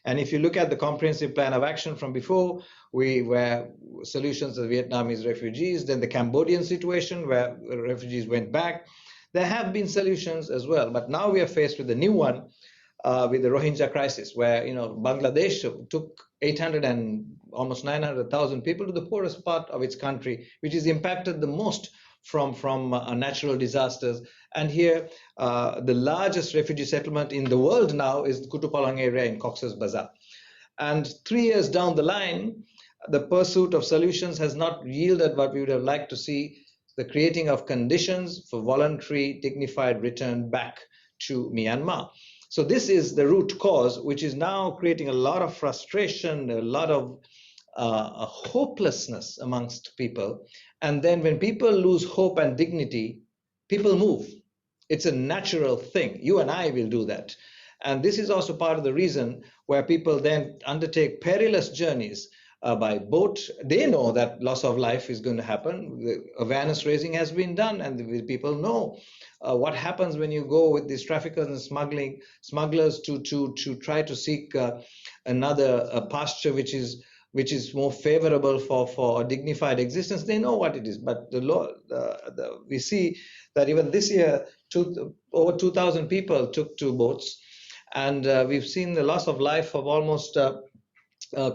And if you look at the comprehensive plan of action from before, where solutions of Vietnamese refugees, then the Cambodian situation where refugees went back, there have been solutions as well. But now we are faced with a new one, with the Rohingya crisis, where Bangladesh took 800 and almost 900,000 people to the poorest part of its country, which is impacted the most from natural disasters. And here, the largest refugee settlement in the world now is the Kutupalong area in Cox's Bazar. And 3 years down the line, the pursuit of solutions has not yielded what we would have liked to see, the creating of conditions for voluntary, dignified return back to Myanmar. So this is the root cause, which is now creating a lot of frustration, a lot of hopelessness amongst people. And then when people lose hope and dignity, people move. It's a natural thing. You and I will do that. And this is also part of the reason where people then undertake perilous journeys by boat. They know that loss of life is going to happen. The awareness raising has been done, and the people know what happens when you go with these traffickers and smugglers to try to seek another pasture which is more favorable for a dignified existence. They know what it is. But the law, we see that even this year, over 2,000 people took to boats, and we've seen the loss of life of almost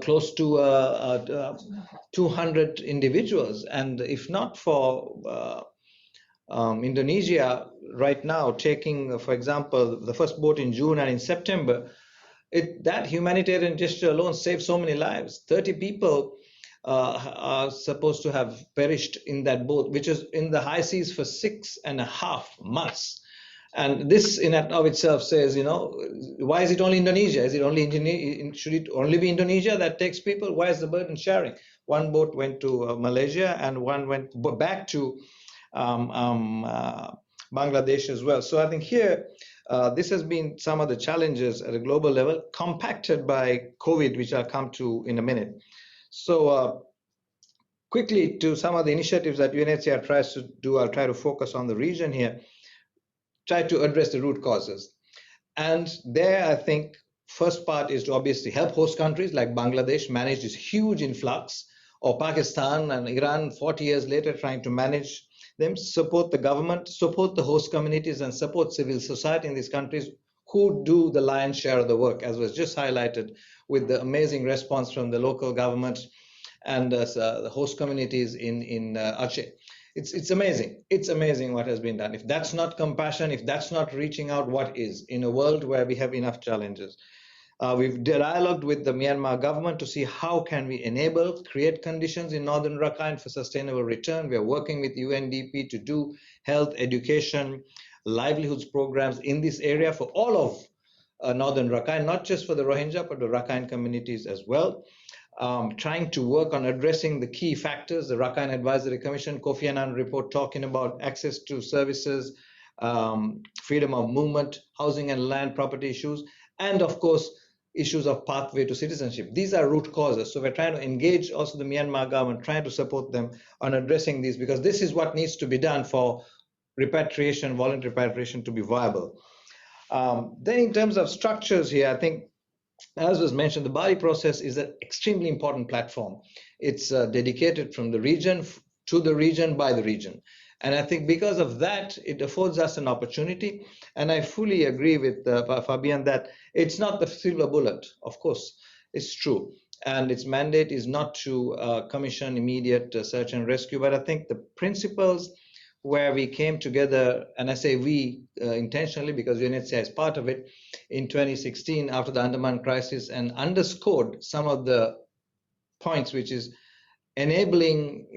close to 200 individuals. And if not for Indonesia right now taking, for example, the first boat in June and in September, that humanitarian gesture alone saved so many lives. 30 people are supposed to have perished in that boat, which is in the high seas for 6.5 months. And this in and of itself says, why is it only Indonesia? Should it only be Indonesia that takes people? Why is the burden sharing? One boat went to Malaysia and one went back to Bangladesh as well. So I think here, this has been some of the challenges at a global level, compacted by COVID, which I'll come to in a minute. So quickly to some of the initiatives that UNHCR tries to do, I'll try to focus on the region here, try to address the root causes. And there, I think, first part is to obviously help host countries like Bangladesh manage this huge influx, or Pakistan and Iran 40 years later trying to manage them, support the government, support the host communities, and support civil society in these countries who do the lion's share of the work, as was just highlighted with the amazing response from the local government and the host communities in Aceh. It's amazing. It's amazing what has been done. If that's not compassion, if that's not reaching out, what is? In a world where we have enough challenges. We've dialogued with the Myanmar government to see how can we create conditions in northern Rakhine for sustainable return. We are working with UNDP to do health, education, livelihoods programs in this area for all of northern Rakhine, not just for the Rohingya, but the Rakhine communities as well. Trying to work on addressing the key factors, the Rakhine Advisory Commission, Kofi Annan report talking about access to services, freedom of movement, housing and land property issues, and of course, issues of pathway to citizenship. These are root causes. So we're trying to engage also the Myanmar government, trying to support them on addressing these, because this is what needs to be done for repatriation, voluntary repatriation to be viable. Then in terms of structures here, I think, as was mentioned, the Bali process is an extremely important platform. It's dedicated from the region to the region by the region. And I think because of that, it affords us an opportunity. And I fully agree with Fabian that it's not the silver bullet. Of course, it's true. And its mandate is not to commission immediate search and rescue. But I think the principles where we came together, and I say we intentionally because UNHCR is part of it, in 2016 after the Andaman crisis, and underscored some of the points, which is enabling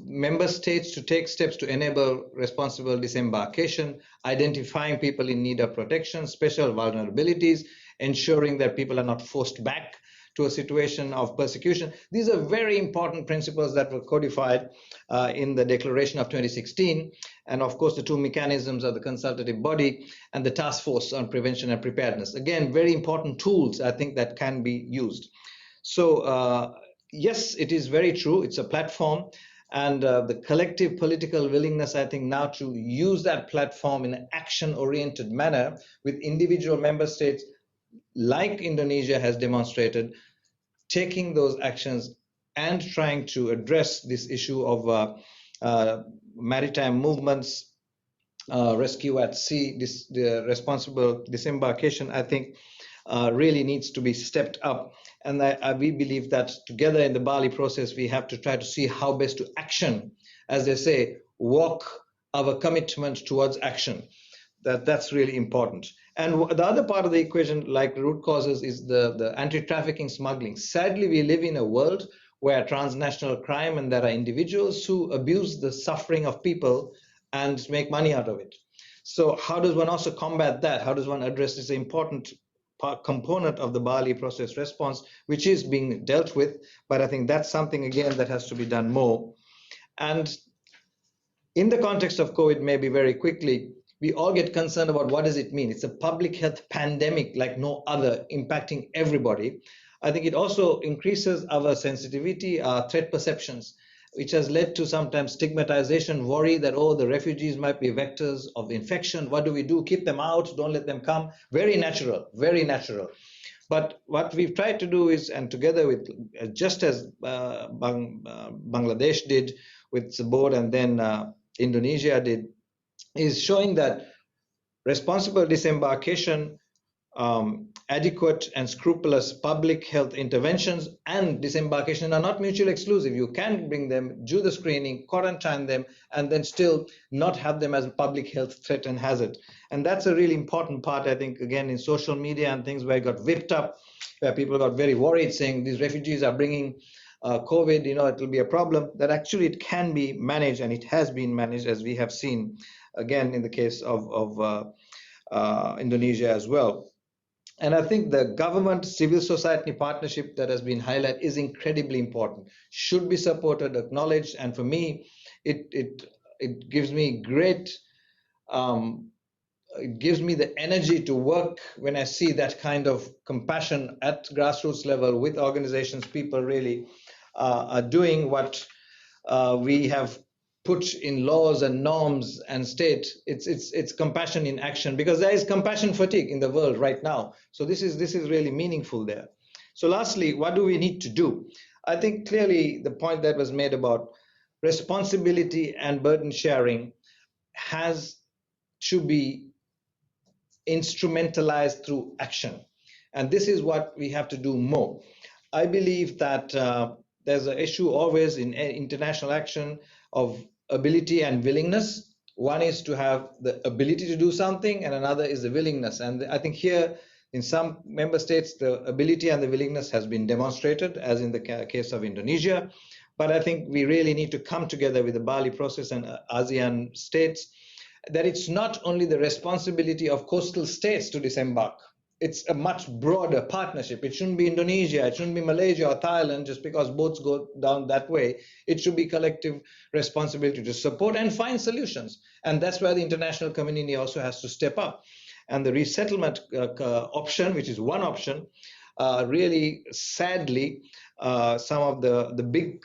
member states to take steps to enable responsible disembarkation, identifying people in need of protection, special vulnerabilities, ensuring that people are not forced back to a situation of persecution. These are very important principles that were codified in the declaration of 2016. And of course, the two mechanisms are the consultative body and the task force on prevention and preparedness. Again, very important tools, I think, that can be used. So yes, it is very true. It's a platform. And the collective political willingness, I think, now to use that platform in an action-oriented manner with individual member states like Indonesia has demonstrated, taking those actions and trying to address this issue of maritime movements, rescue at sea, the responsible disembarkation, I think really needs to be stepped up. And we believe that together in the Bali process, we have to try to see how best to action, as they say, walk our commitment towards action. That's really important. And the other part of the equation, like root causes, is the anti-trafficking smuggling. Sadly, we live in a world where transnational crime, and there are individuals who abuse the suffering of people and make money out of it. So how does one also combat that? How does one address this important component of the Bali process response, which is being dealt with? But I think that's something, again, that has to be done more. And in the context of COVID, maybe very quickly, we all get concerned about what does it mean. It's a public health pandemic like no other, impacting everybody. I think it also increases our sensitivity, our threat perceptions, which has led to sometimes stigmatization, worry that, oh, the refugees might be vectors of infection. What do we do? Keep them out, don't let them come. Very natural, very natural. But what we've tried to do is, and together with, just as Bangladesh did with the board, and then Indonesia did, is showing that responsible disembarkation, adequate and scrupulous public health interventions and disembarkation are not mutually exclusive. You can bring them, do the screening, quarantine them, and then still not have them as a public health threat and hazard. And that's a really important part, I think, again, in social media and things where it got whipped up, where people got very worried saying these refugees are bringing COVID, it will be a problem. That actually it can be managed, and it has been managed, as we have seen, again, in the case of Indonesia as well. And I think the government civil society partnership that has been highlighted is incredibly important, should be supported, acknowledged. And for me, it gives me great, it gives me the energy to work when I see that kind of compassion at grassroots level with organizations. People really are doing what we have put in laws and norms and state. It's compassion in action, because there is compassion fatigue in the world right now. So this is really meaningful there. So lastly, what do we need to do? I think clearly the point that was made about responsibility and burden sharing has to be instrumentalized through action. And this is what we have to do more. I believe that there's an issue always in international action of ability and willingness. One is to have the ability to do something, and another is the willingness. And I think here in some member states, the ability and the willingness has been demonstrated, as in the case of Indonesia. But I think we really need to come together with the Bali process and ASEAN states, that it's not only the responsibility of coastal states to disembark. It's a much broader partnership. It shouldn't be Indonesia, it shouldn't be Malaysia or Thailand just because boats go down that way. It should be collective responsibility to support and find solutions. And that's where the international community also has to step up. And the resettlement option, which is one option, really sadly, some of the big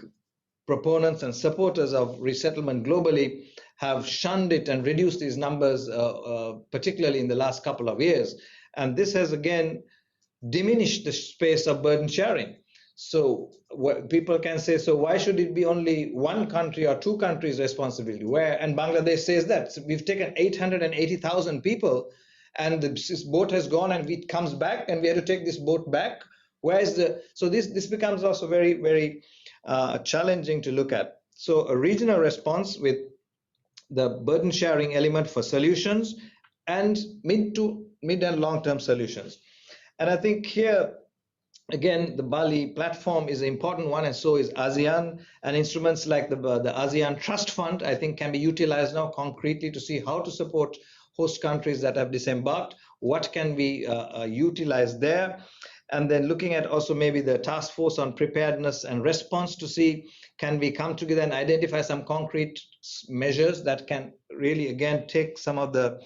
proponents and supporters of resettlement globally have shunned it and reduced these numbers, particularly in the last couple of years. And this has again diminished the space of burden sharing. So people can say, so why should it be only one country or two countries' responsibility? And Bangladesh says that. So we've taken 880,000 people, and this boat has gone and it comes back, and we have to take this boat back. So this becomes also very, very challenging to look at. So a regional response with the burden sharing element for solutions and mid and long-term solutions. And I think here, again, the Bali platform is an important one, and so is ASEAN, and instruments like the ASEAN Trust Fund, I think, can be utilized now concretely to see how to support host countries that have disembarked, what can we utilize there, and then looking at also maybe the task force on preparedness and response to see, can we come together and identify some concrete measures that can really, again, take some of the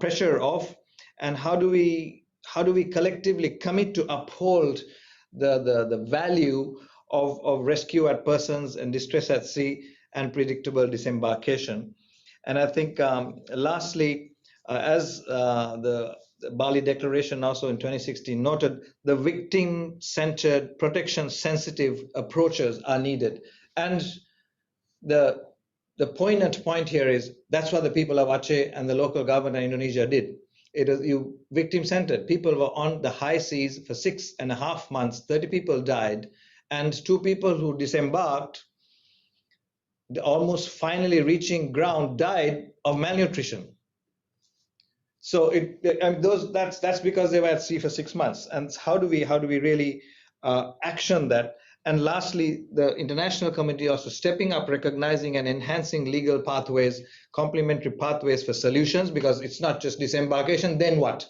pressure off, and how do we collectively commit to uphold the value of rescue at persons and distress at sea and predictable disembarkation. And I think lastly, as the Bali Declaration also in 2016 noted, the victim-centered, protection-sensitive approaches are needed. And the poignant point here is that's what the people of Aceh and the local government in Indonesia did. It is victim-centered. People were on the high seas for 6.5 months. 30 people died, and 2 people who disembarked, almost finally reaching ground, died of malnutrition. So that's because they were at sea for 6 months. And how do we really action that? And lastly, the international community also stepping up, recognizing and enhancing legal pathways, complementary pathways for solutions, because it's not just disembarkation, then what?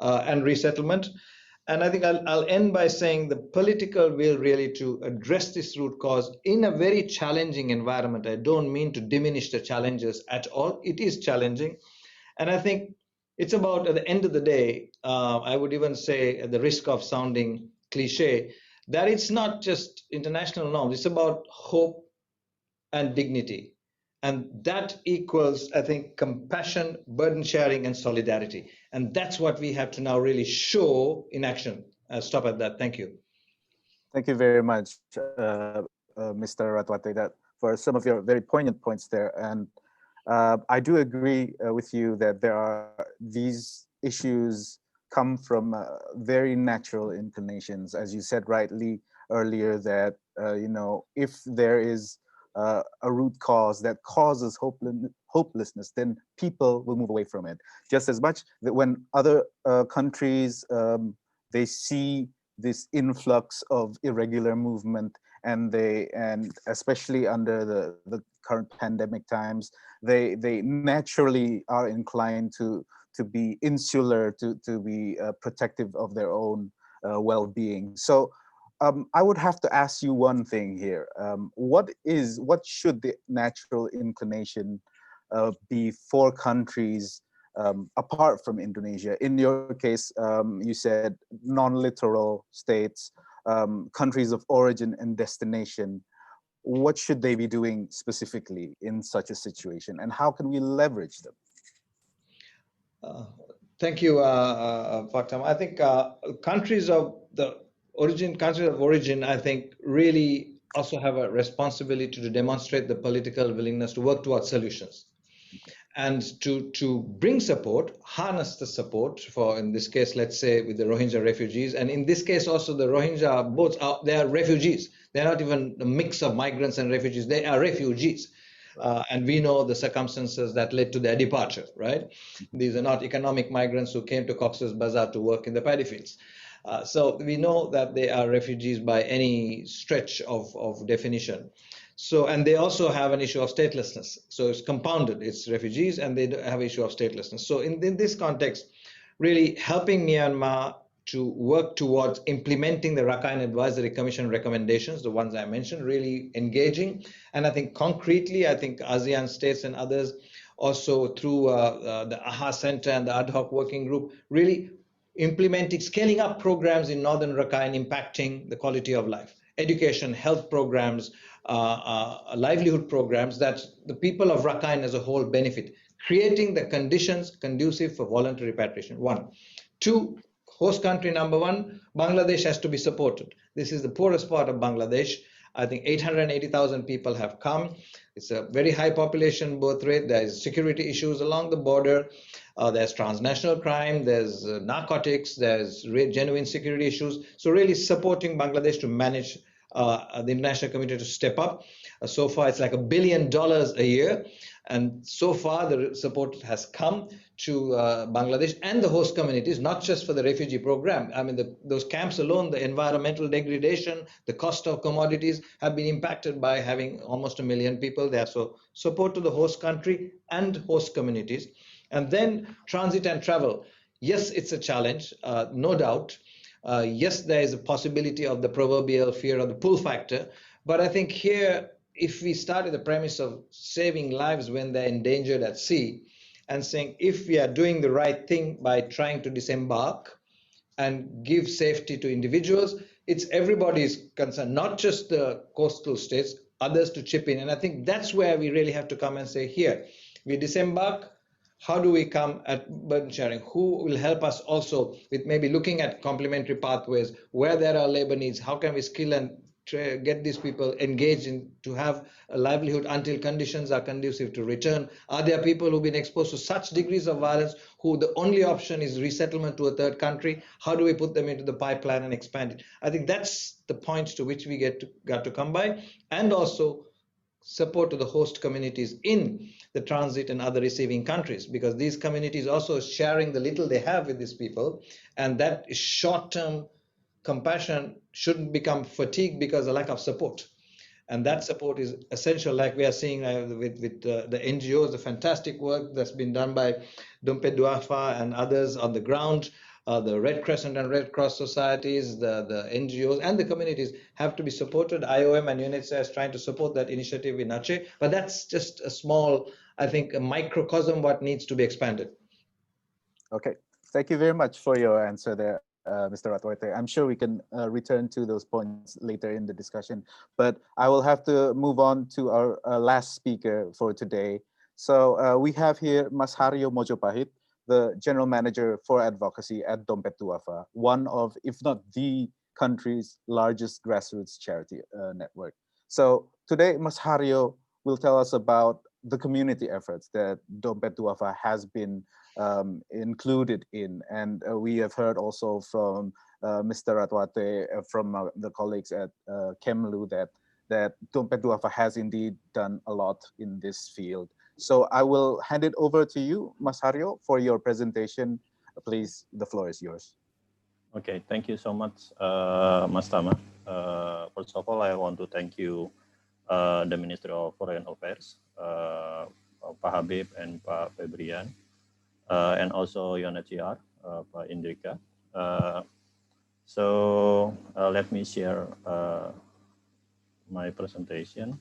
And resettlement. And I think I'll end by saying the political will really to address this root cause in a very challenging environment. I don't mean to diminish the challenges at all. It is challenging. And I think it's about, at the end of the day, I would even say, at the risk of sounding cliche, that it's not just international norms, it's about hope and dignity. And that equals, I think, compassion, burden sharing, and solidarity. And that's what we have to now really show in action. I'll stop at that. Thank you. Thank you very much, Mr. Ratwatte, for some of your very poignant points there. And I do agree with you that these issues come from very natural inclinations, as you said rightly earlier, that if there is a root cause that causes hopelessness, then people will move away from it. Just as much that when other countries they see this influx of irregular movement, and especially under the current pandemic times, they naturally are inclined to be insular, to be protective of their own well-being. So I would have to ask you one thing here. What should the natural inclination be for countries apart from Indonesia? In your case, you said non-littoral states, countries of origin and destination. What should they be doing specifically in such a situation, and how can we leverage them? Thank you, Fakhtam. I think countries of origin, I think, really also have a responsibility to demonstrate the political willingness to work towards solutions and to bring support, harness the support for, in this case, let's say with the Rohingya refugees. And in this case also the Rohingya boats, they are refugees. They're not even a mix of migrants and refugees. They are refugees. And we know the circumstances that led to their departure, right? These are not economic migrants who came to Cox's Bazar to work in the paddy fields. So we know that they are refugees by any stretch of definition. So, and they also have an issue of statelessness. So it's compounded, it's refugees and they have an issue of statelessness. So in this context, really helping Myanmar to work towards implementing the Rakhine Advisory Commission recommendations, the ones I mentioned, really engaging. And I think concretely, I think ASEAN states and others also through the AHA Center and the ad hoc working group, really implementing, scaling up programs in Northern Rakhine, impacting the quality of life, education, health programs, livelihood programs that the people of Rakhine as a whole benefit, creating the conditions conducive for voluntary repatriation. 1. 2, host country number 1, Bangladesh has to be supported. This is the poorest part of Bangladesh. I think 880,000 people have come. It's a very high population birth rate. There's security issues along the border. There's transnational crime. There's narcotics. There's genuine security issues. So really supporting Bangladesh to manage the international community to step up. So far, it's like $1 billion a year. And so far, the support has come to Bangladesh and the host communities, not just for the refugee program. I mean, those camps alone, the environmental degradation, the cost of commodities have been impacted by having almost 1 million people there. So support to the host country and host communities. And then transit and travel. Yes, it's a challenge, no doubt. Yes, there is a possibility of the proverbial fear of the pull factor. But I think here, if we start with the premise of saving lives when they're endangered at sea, and saying if we are doing the right thing by trying to disembark and give safety to individuals, it's everybody's concern, not just the coastal states, others to chip in. And I think that's where we really have to come and say, here, we disembark, how do we come at burden sharing? Who will help us also with maybe looking at complementary pathways, where there are labor needs, how can we skill and get these people engaged in to have a livelihood until conditions are conducive to return? Are there people who've been exposed to such degrees of violence who the only option is resettlement to a third country? How do we put them into the pipeline and expand it? I think that's the point to which we got to come by, and also support to the host communities in the transit and other receiving countries, because these communities also sharing the little they have with these people, and that short-term compassion shouldn't become fatigue because of lack of support. And that support is essential, like we are seeing with the NGOs, the fantastic work that's been done by Dompet, Dhuafa and others on the ground. The Red Crescent and Red Cross societies, the NGOs and the communities have to be supported. IOM and UNHCR is trying to support that initiative in Aceh, but that's just a small, I think, a microcosm what needs to be expanded. Okay, thank you very much for your answer there, Mr. Ratwatte. I'm sure we can return to those points later in the discussion, but I will have to move on to our last speaker for today. So we have here Mas Haryo Mojopahit, the General Manager for Advocacy at Dompet Dhuafa, one of, if not the country's largest grassroots charity network. So today, Mas Haryo will tell us about the community efforts that Dompet Dhuafa has been included in. And we have heard also from Mr. Ratwatte, from the colleagues at Kemlu, that Dompet Dhuafa has indeed done a lot in this field. So I will hand it over to you, Mas Haryo, for your presentation. Please, the floor is yours. Okay, thank you so much, Mas Tama. First of all, I want to thank you, the Ministry of Foreign Affairs, Pak Habib and Pak Febrian, and also UNHCR, Pak Indrika. So let me share my presentation.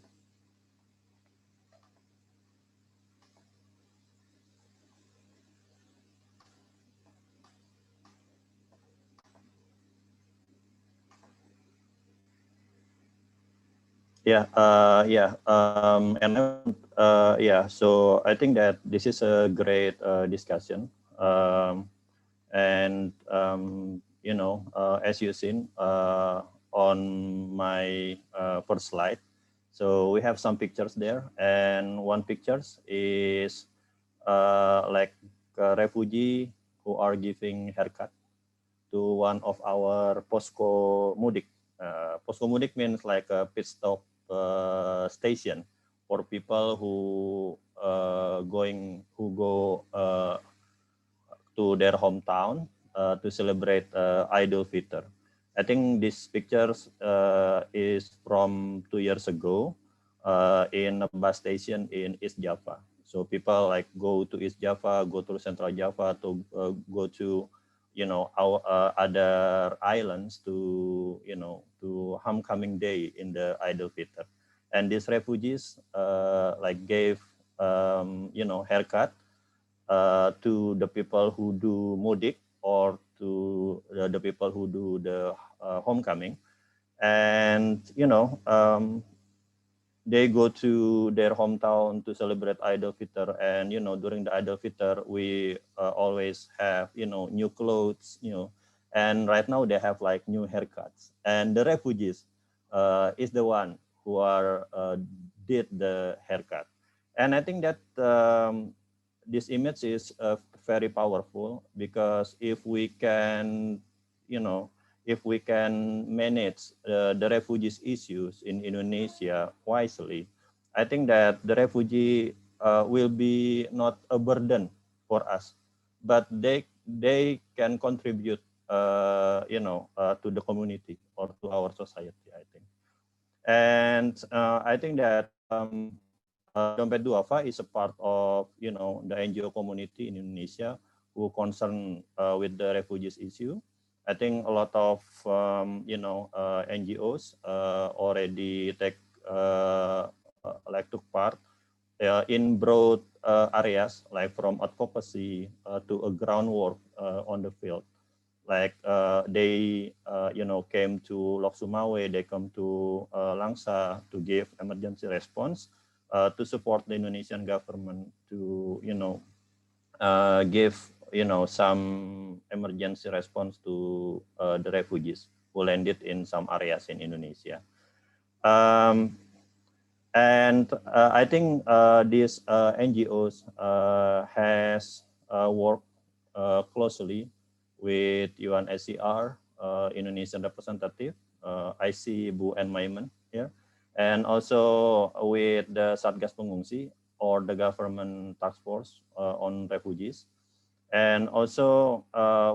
So I think that this is a great discussion, you know, as you've seen on my first slide, so we have some pictures there, and one picture is like a refugee who are giving haircut to one of our posko mudik. Posko mudik means like a pit stop station for people who go to their hometown to celebrate Idul Fitr. I think this picture is from 2 years ago in a bus station in East Java. So people like go to East Java, go to Central Java to go to, you know, our other islands to, you know, to homecoming day in the Idul Fitr. And these refugees like gave, you know, haircut to the people who do mudik or to the people who do the homecoming. And, they go to their hometown to celebrate Idul Fitr. And, during the Idul Fitr, we always have, new clothes, and right now they have like new haircuts. And the refugees is the one who did the haircut. And I think that this image is very powerful, because if we can, if we can manage the refugees issues in Indonesia wisely, I think that the refugee will be not a burden for us, but they can contribute, to the community or to our society, I think. And I think that Dompet Dhuafa is a part of, the NGO community in Indonesia who concerned with the refugees issue. I think a lot of, NGOs already took part in broad areas, like from advocacy to a groundwork on the field. Like they, came to Lok Sumawe, they come to Langsa to give emergency response to support the Indonesian government to, give, some emergency response to the refugees who landed in some areas in Indonesia. And I think these NGOs has worked closely with UNHCR, Indonesian representative. I see Bu and Maiman here, and also with the Satgas Pengungsi, or the government task force on refugees, and also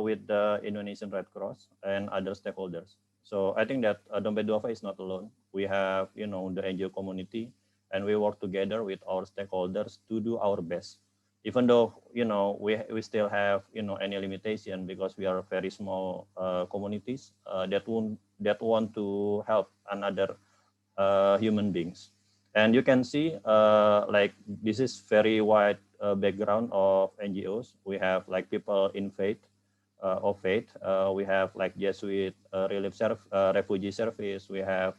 with the Indonesian Red Cross and other stakeholders. So I think that Dompet Dhuafa is not alone. We have, the NGO community, and we work together with our stakeholders to do our best. Even though, we still have, any limitation, because we are very small communities that want to help another human beings. And you can see, like, this is very wide background of NGOs. We have like people in faith, we have like Jesuit relief refugee service. We have,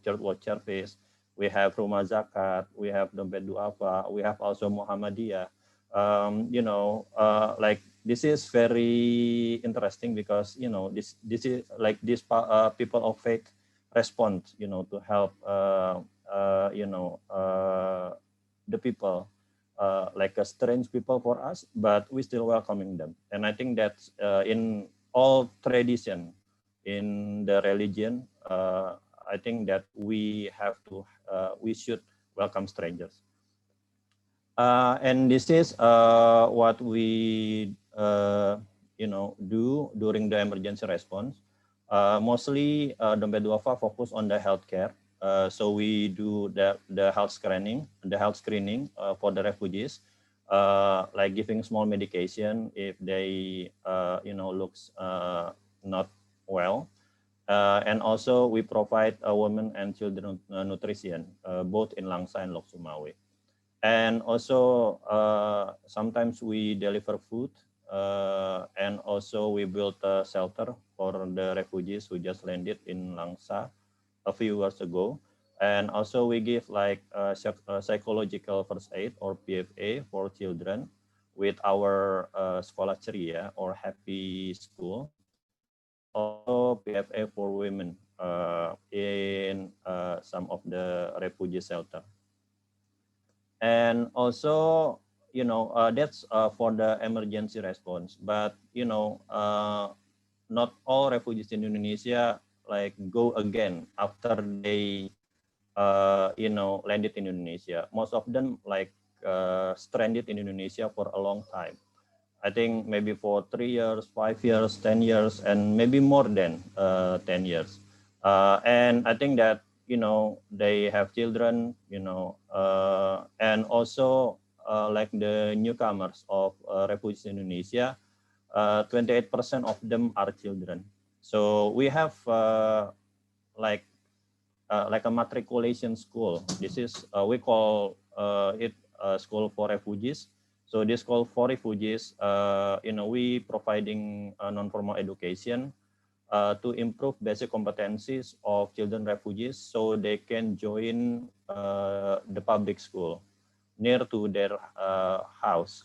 church watch service. We have Rumah Zakat. We have Dompet Dhuafa. We have also Muhammadiyah. Like, this is very interesting, because, this is like these people of faith respond, to help, the people, like a strange people for us, but we still welcoming them. And I think that in all tradition, in the religion, I think that we should welcome strangers. And this is what we do during the emergency response. Mostly Dompet Dhuafa focus on the healthcare. So we do the health screening for the refugees, like giving small medication if they looks not well. And also we provide women and children nutrition, both in Langsa and Lok Sumawe. And also sometimes we deliver food, and also we built a shelter for the refugees who just landed in Langsa a few years ago. And also we give like psychological first aid, or PFA, for children with our Sekolah Ceria, or Happy School, and also PFA for women in some of the refugee shelter. And also, that's for the emergency response. But, not all refugees in Indonesia like go again after they, landed in Indonesia. Most of them like stranded in Indonesia for a long time. I think maybe for 3 years, 5 years, 10 years, and maybe more than 10 years. And I think that, they have children, and also like the newcomers of refugees in Indonesia, 28% of them are children. So we have like a matriculation school. This is we call it a school for refugees. So this call for refugees, we providing non-formal education to improve basic competencies of children refugees so they can join the public school near to their house.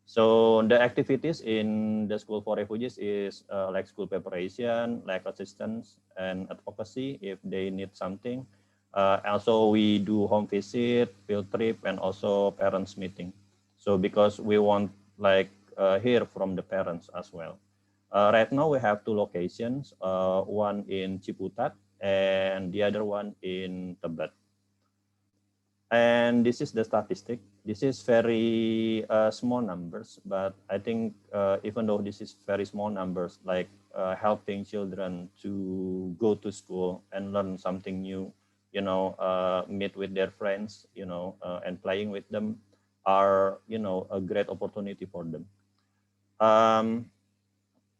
So the activities in the school for refugees is like school preparation, like assistance and advocacy if they need something. Also, we do home visit, field trip, and also parents meeting. So because we want like hear from the parents as well. Right now we have two locations, one in Ciputat and the other one in Tebet. And this is the statistic. This is very small numbers, but I think even though this is very small numbers, like helping children to go to school and learn something new, meet with their friends, and playing with them are, a great opportunity for them.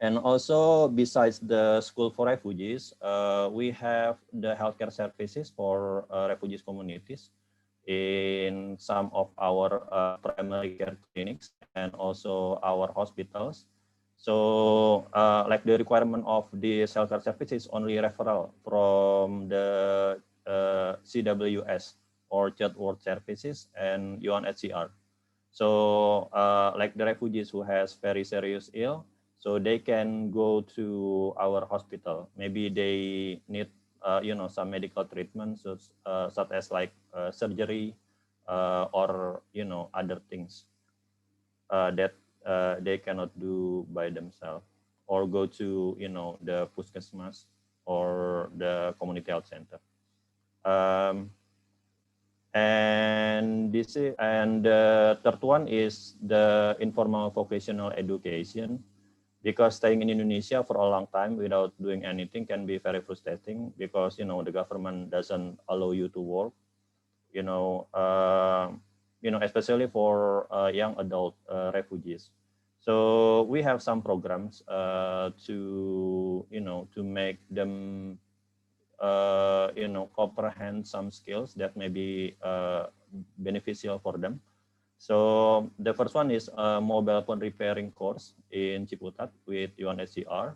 And also, besides the school for refugees, we have the healthcare services for refugees communities in some of our primary care clinics and also our hospitals. So like the requirement of the healthcare service is only referral from the CWS or Child World Services and UNHCR. So like the refugees who has very serious ill, so they can go to our hospital. Maybe they need some medical treatment, such as like surgery or other things that they cannot do by themselves, or go to the puskesmas or the community health center. And the third one is the informal vocational education. Because staying in Indonesia for a long time without doing anything can be very frustrating, because the government doesn't allow you to work, especially for young adult refugees. So we have some programs to make them comprehend some skills that may be beneficial for them. So the first one is a mobile phone repairing course in Ciputat with UNHCR.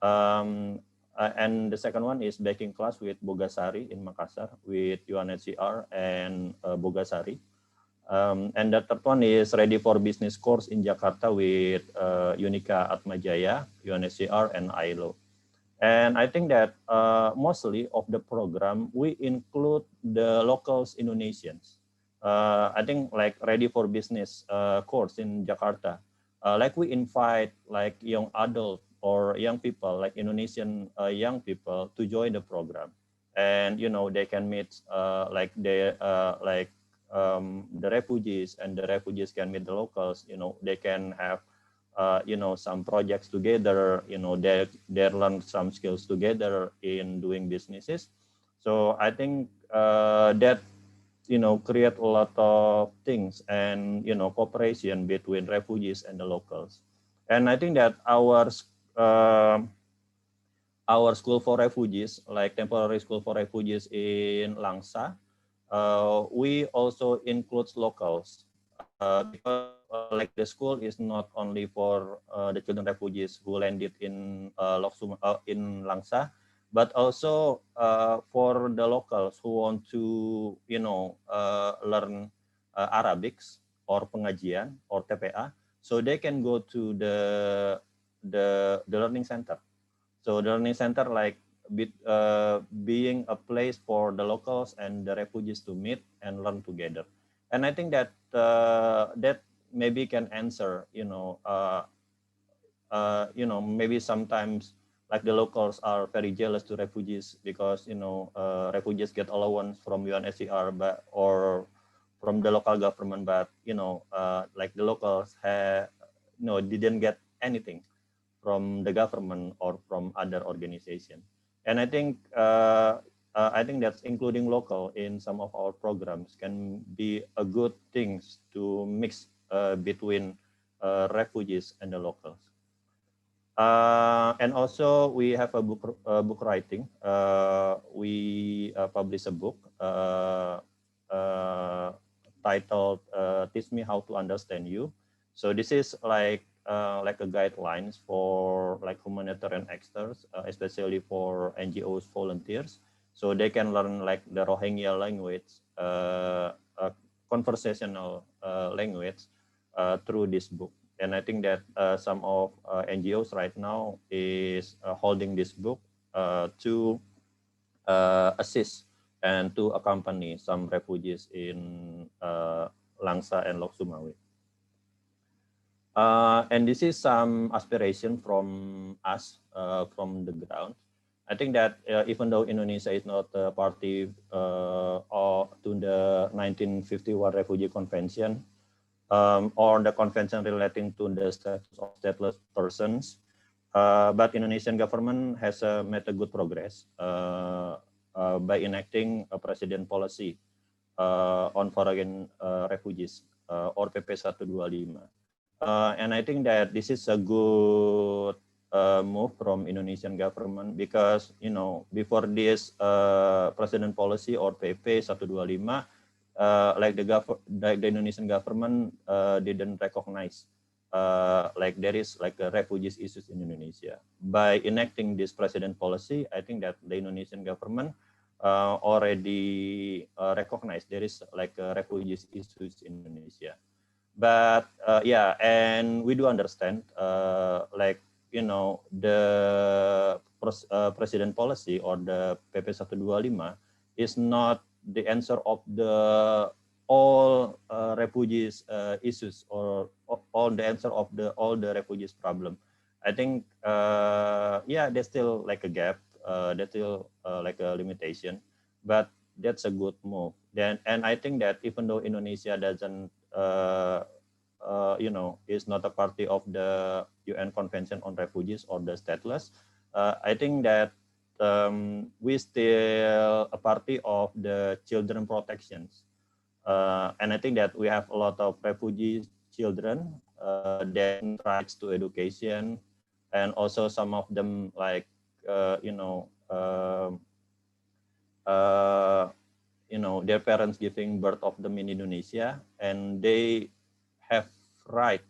And the second one is baking class with Bogasari in Makassar with UNHCR and Bogasari. And the third one is ready for business course in Jakarta with Unika Atmajaya, UNHCR, and ILO. And I think that mostly of the program, we include the locals Indonesians. I think like ready for business course in Jakarta, like we invite like young adult or young people, like Indonesian young people to join the program. And, they can meet like the refugees, and the refugees can meet the locals, they can have some projects together, they learn some skills together in doing businesses. So I think that create a lot of things, and cooperation between refugees and the locals. And I think that our school for refugees, like temporary school for refugees in Langsa, we also include locals because like the school is not only for the children refugees who landed in Langsa, but also for the locals who want to learn Arabics or pengajian or TPA, so they can go to the learning center. So the learning center like being a place for the locals and the refugees to meet and learn together. And I think that that maybe can answer, maybe sometimes like the locals are very jealous to refugees because refugees get allowance from UNHCR or from the local government, but like the locals didn't get anything from the government or from other organization. And I think that's including local in some of our programs can be a good thing to mix between refugees and the locals. And also we have a book writing. We publish a book titled "Teach Me How to Understand You." So this is like a guidelines for like humanitarian actors, especially for NGOs volunteers, so they can learn like the Rohingya language, conversational language through this book. And I think that some of NGOs right now is holding this book to assist and to accompany some refugees in Langsa and Lok Sumawe. And this is some aspiration from us from the ground. I think that even though Indonesia is not a party or to the 1951 Refugee Convention or the convention relating to the status of stateless persons, but Indonesian government has made a good progress by enacting a president policy on foreign refugees or PP 125. And I think that this is a good move from Indonesian government because, you know, before this president policy or PP 125, like the Indonesian government didn't recognize like there is like a refugees issues in Indonesia. By enacting this president policy, I think that the Indonesian government already recognized there is like refugees issues in Indonesia. But yeah, and we do understand like, you know, the president policy or the PP 125 is not the answer of the all refugees issues or all the answer of all the refugees problem. I think yeah, there's still like a gap, there's still like a limitation, but that's a good move. Then, and I think that even though Indonesia doesn't you know, is not a party of the UN Convention on Refugees or the stateless, I think that we still a party of the children protections. And I think that we have a lot of refugee children that rights to education, and also some of them like, you know, their parents giving birth of them in Indonesia, and they have right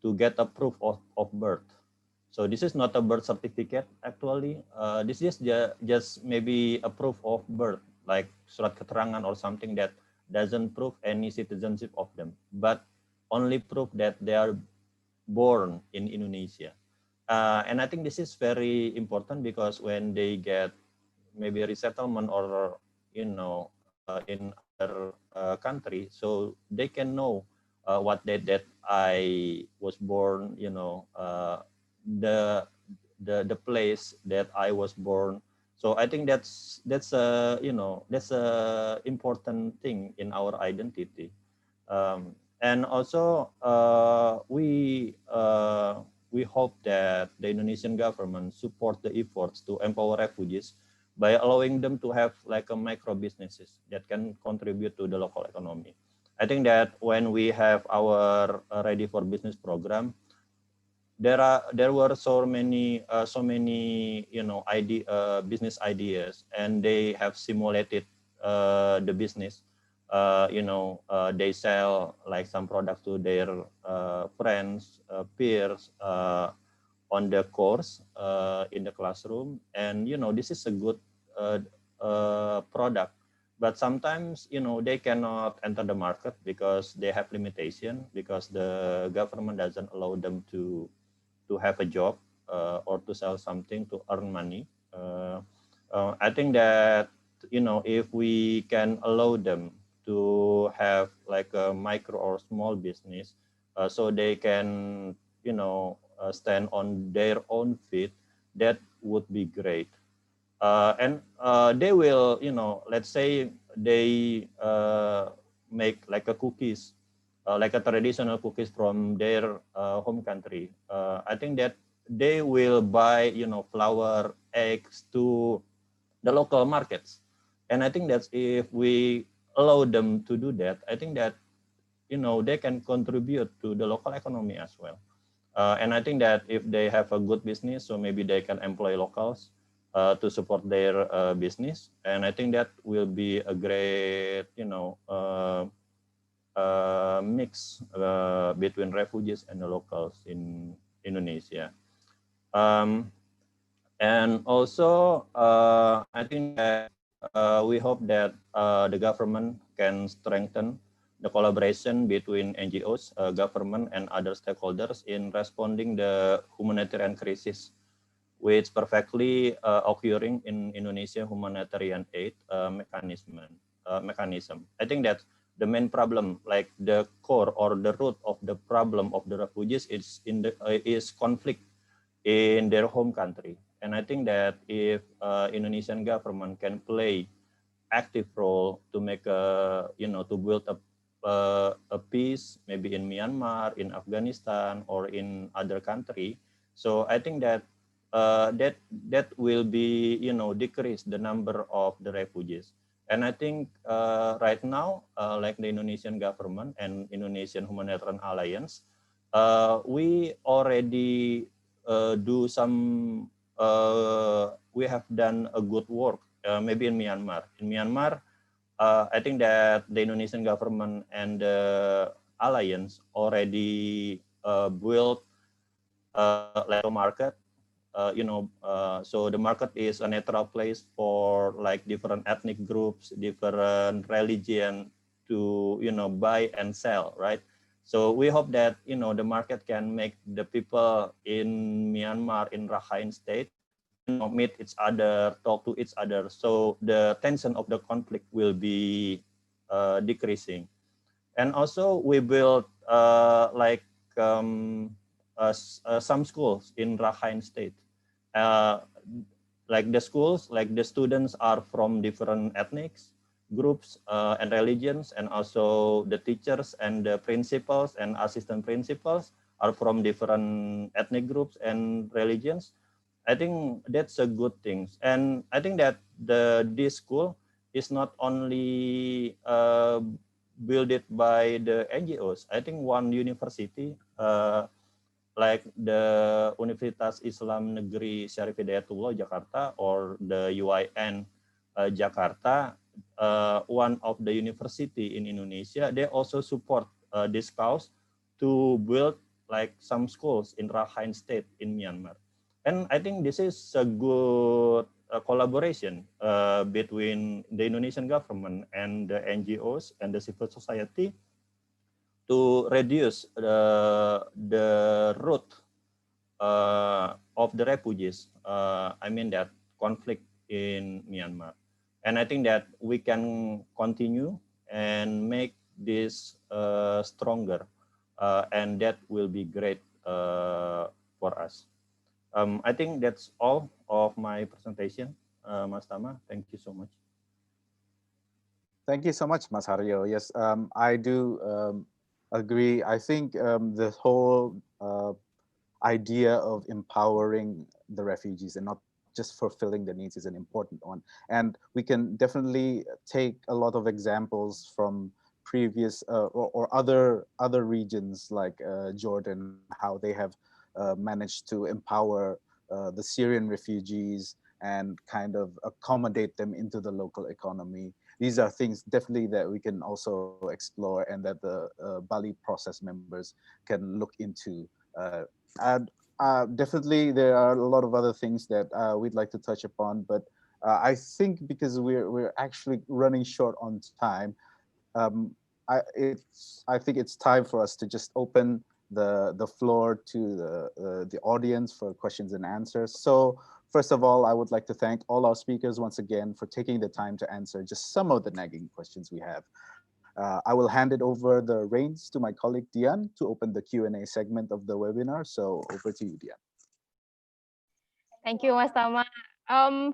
to get a proof of birth. So this is not a birth certificate actually. This is just maybe a proof of birth, like surat keterangan or something that doesn't prove any citizenship of them, but only prove that they are born in Indonesia. And I think this is very important because when they get maybe a resettlement or, you know, in other country, so they can know what that I was born, you know, the place that I was born. So I think that's a, you know, that's a important thing in our identity. And also we hope that the Indonesian government support the efforts to empower refugees by allowing them to have like a micro businesses that can contribute to the local economy. I think that when we have our Ready for Business program, there were so many you know business ideas, and they have simulated the business. You know, they sell like some products to their friends, peers on the course in the classroom, and you know, this is a good product. But sometimes, you know, they cannot enter the market because they have limitation, because the government doesn't allow them to have a job or to sell something to earn money. I think that, you know, if we can allow them to have like a micro or small business, so they can, you know, stand on their own feet, that would be great. And they will, you know, let's say they make like a cookies, like a traditional cookies from their home country. I think that they will buy, you know, flour, eggs to the local markets. And I think that if we allow them to do that, I think that, you know, they can contribute to the local economy as well. And I think that if they have a good business, so maybe they can employ locals to support their business. And I think that will be a great, you know, mix between refugees and the locals in Indonesia. And also, I think that we hope that the government can strengthen the collaboration between NGOs, government, and other stakeholders in responding the humanitarian crisis, which perfectly occurring in Indonesia humanitarian aid mechanism. I think that the main problem, like the core or the root of the problem of the refugees, is conflict in their home country. And I think that if Indonesian government can play active role to make to build a peace, maybe in Myanmar, in Afghanistan, or in other country, so I think that that will be decrease the number of the refugees. And I think right now, like the Indonesian government and Indonesian Humanitarian Alliance, we already do some. We have done a good work, maybe in Myanmar. In Myanmar, I think that the Indonesian government and the alliance already built like a market. So the market is a neutral place for like different ethnic groups, different religion to buy and sell, right? So we hope that the market can make the people in Myanmar, in Rakhine State, meet each other, talk to each other. So the tension of the conflict will be decreasing. And also we built some schools in Rakhine State. Like the schools, like the students are from different ethnics, groups and religions, and also the teachers and the principals and assistant principals are from different ethnic groups and religions. I think that's a good thing. And I think that this school is not only built by the NGOs. I think one university, like the Universitas Islam Negeri Syarif Hidayatullah Jakarta or the UIN Jakarta, one of the university in Indonesia, they also support this cause to build like some schools in Rakhine State in Myanmar. And I think this is a good collaboration between the Indonesian government and the NGOs and the civil society to reduce the root of the refugees. I mean that conflict in Myanmar. And I think that we can continue and make this stronger, and that will be great for us. I think that's all of my presentation, Mas Tama. Thank you so much. Thank you so much, Mas Haryo. Yes, I do agree. I think the whole idea of empowering the refugees and not just fulfilling their needs is an important one. And we can definitely take a lot of examples from previous or other regions like Jordan, how they have managed to empower the Syrian refugees and kind of accommodate them into the local economy. These are things definitely that we can also explore and that the Bali Process members can look into. And definitely there are a lot of other things that we'd like to touch upon, but I think because we're actually running short on time, I think it's time for us to just open the floor to the audience for questions and answers. So first of all, I would like to thank all our speakers once again for taking the time to answer just some of the nagging questions we have. I will hand it over the reins to my colleague Dian to open the Q&A segment of the webinar. So over to you, Dian. Thank you, Mas Tama.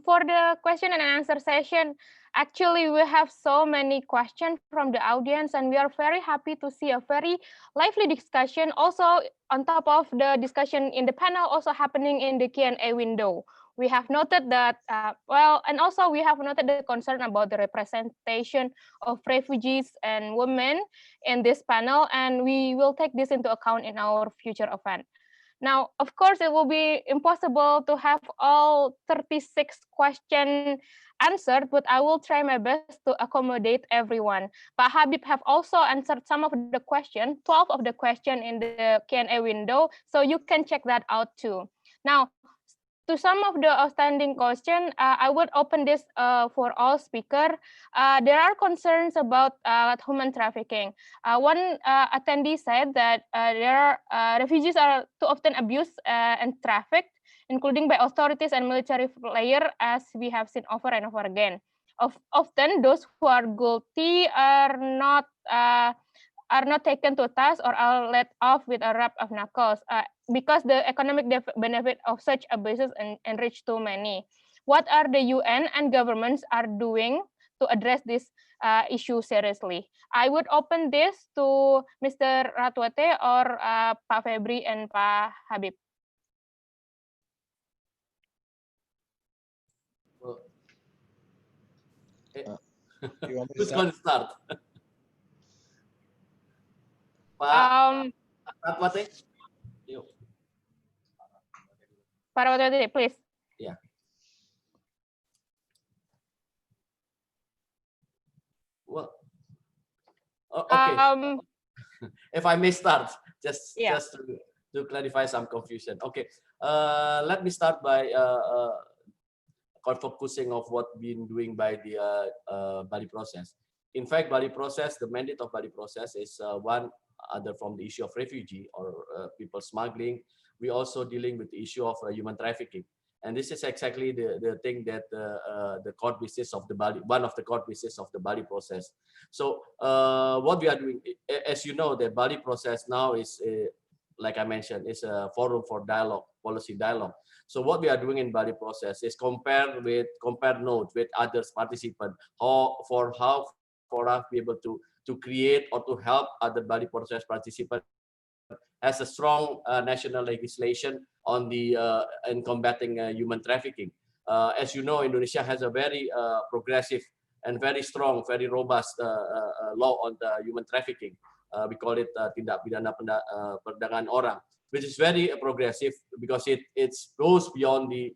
For the question and answer session, actually we have so many questions from the audience, and we are very happy to see a very lively discussion. Also, on top of the discussion in the panel, also happening in the Q&A window. We have noted that, and also we have noted the concern about the representation of refugees and women in this panel, and we will take this into account in our future event. Now, of course, it will be impossible to have all 36 questions answered, but I will try my best to accommodate everyone. Pak Habib have also answered some of the questions, 12 of the questions in the Q&A window, so you can check that out too. Now, to some of the outstanding questions, I would open this for all speakers. There are concerns about human trafficking. One attendee said that refugees are too often abused and trafficked, including by authorities and military players, as we have seen over and over again. Often, those who are guilty are not taken to task or are let off with a rap of knuckles because the economic benefit of such abuses enrich too many. What are the UN and governments are doing to address this issue seriously? I would open this to Mr. Ratwatte or Pak Febri and Pak Habib. Well, You want me to who's start? going to start? Pak Ratwatte? Pak Ratwatte, please. Yeah. Well, okay. If I may start, just to clarify some confusion. Okay. Let me start by focusing of what been doing by the Bali Process. In fact, Bali Process, the mandate of Bali Process is one other from the issue of refugee or people smuggling. We also dealing with the issue of human trafficking. And this is exactly the thing that the court basis of the Bali, one of the court basis of the Bali Process. So what we are doing, as you know, the Bali Process now is, like I mentioned, is a forum for dialogue, policy dialogue. So what we are doing in Bali Process is compare notes with other participants, for us be able to create or to help other Bali Process participants has a strong national legislation on the in combating human trafficking. As you know, Indonesia has a very progressive and very strong, very robust law on the human trafficking. We call it tindak pidana perdagangan orang, which is very progressive because it goes beyond the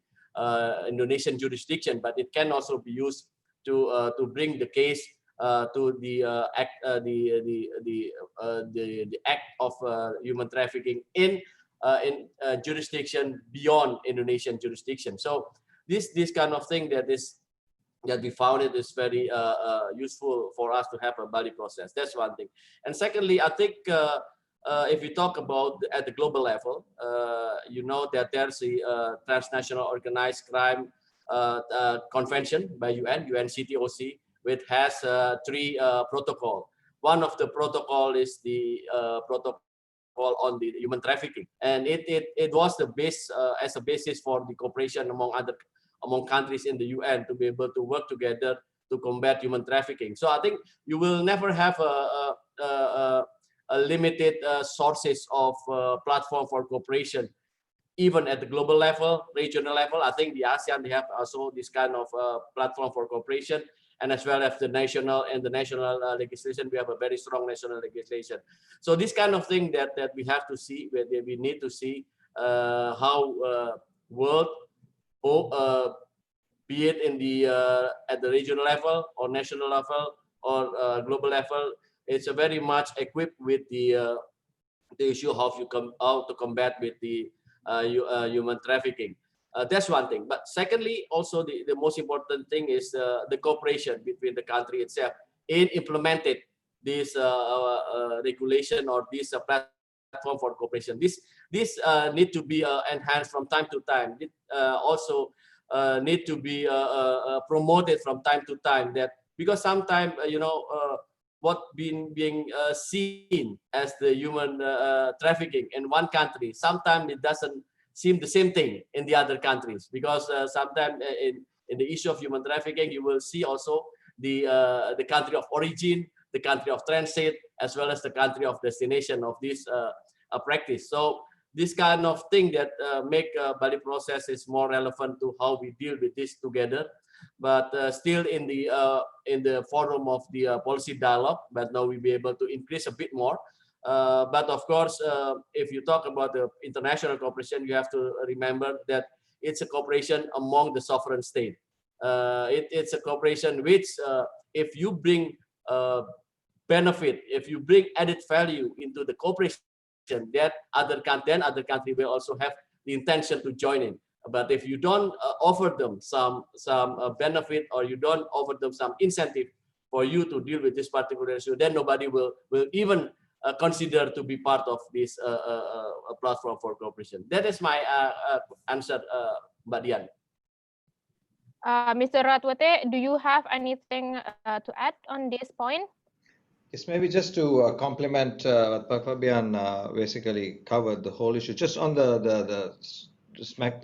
Indonesian jurisdiction, but it can also be used to bring the case to the act of human trafficking in jurisdiction beyond Indonesian jurisdiction. So this kind of thing that we found it is very useful for us to have a Bali Process. That's one thing. And secondly, I think if we talk about at the global level, you know that there's a transnational organized crime convention by UNCTOC, which has 3 protocols. One of the protocol is the protocol on the human trafficking, and it was the base as a basis for the cooperation among countries in the UN to be able to work together to combat human trafficking. So I think you will never have a limited sources of platform for cooperation, even at the global level, regional level. I think the ASEAN, they have also this kind of platform for cooperation, and as well as the national legislation, we have a very strong national legislation. So this kind of thing that we have to see, where we need to see how world, be it in the at the regional level or national level or global level, it's a very much equipped with the issue of how to combat with the human trafficking. That's one thing. But secondly, also the most important thing is the cooperation between the country itself in implemented this regulation or this platform for cooperation. This need to be enhanced from time to time. It also need to be promoted from time to time. That because sometimes what being seen as the human trafficking in one country, sometimes it doesn't seem the same thing in the other countries, because sometimes in the issue of human trafficking, you will see also the country of origin, the country of transit, as well as the country of destination of this practice. So this kind of thing that make Bali Process is more relevant to how we deal with this together, but still in the forum of the policy dialogue. But now we'll be able to increase a bit more. But of course, if you talk about the international cooperation, you have to remember that it's a cooperation among the sovereign state. It's a cooperation which, if you bring benefit, if you bring added value into the cooperation, that other country will also have the intention to join in. But if you don't offer them some benefit, or you don't offer them some incentive for you to deal with this particular issue, then nobody will even consider to be part of this platform for cooperation. That is my answer, Mbak Dian. Mr. Ratwatte, do you have anything to add on this point? Yes, maybe just to complement what Febrian basically covered the whole issue. Just on the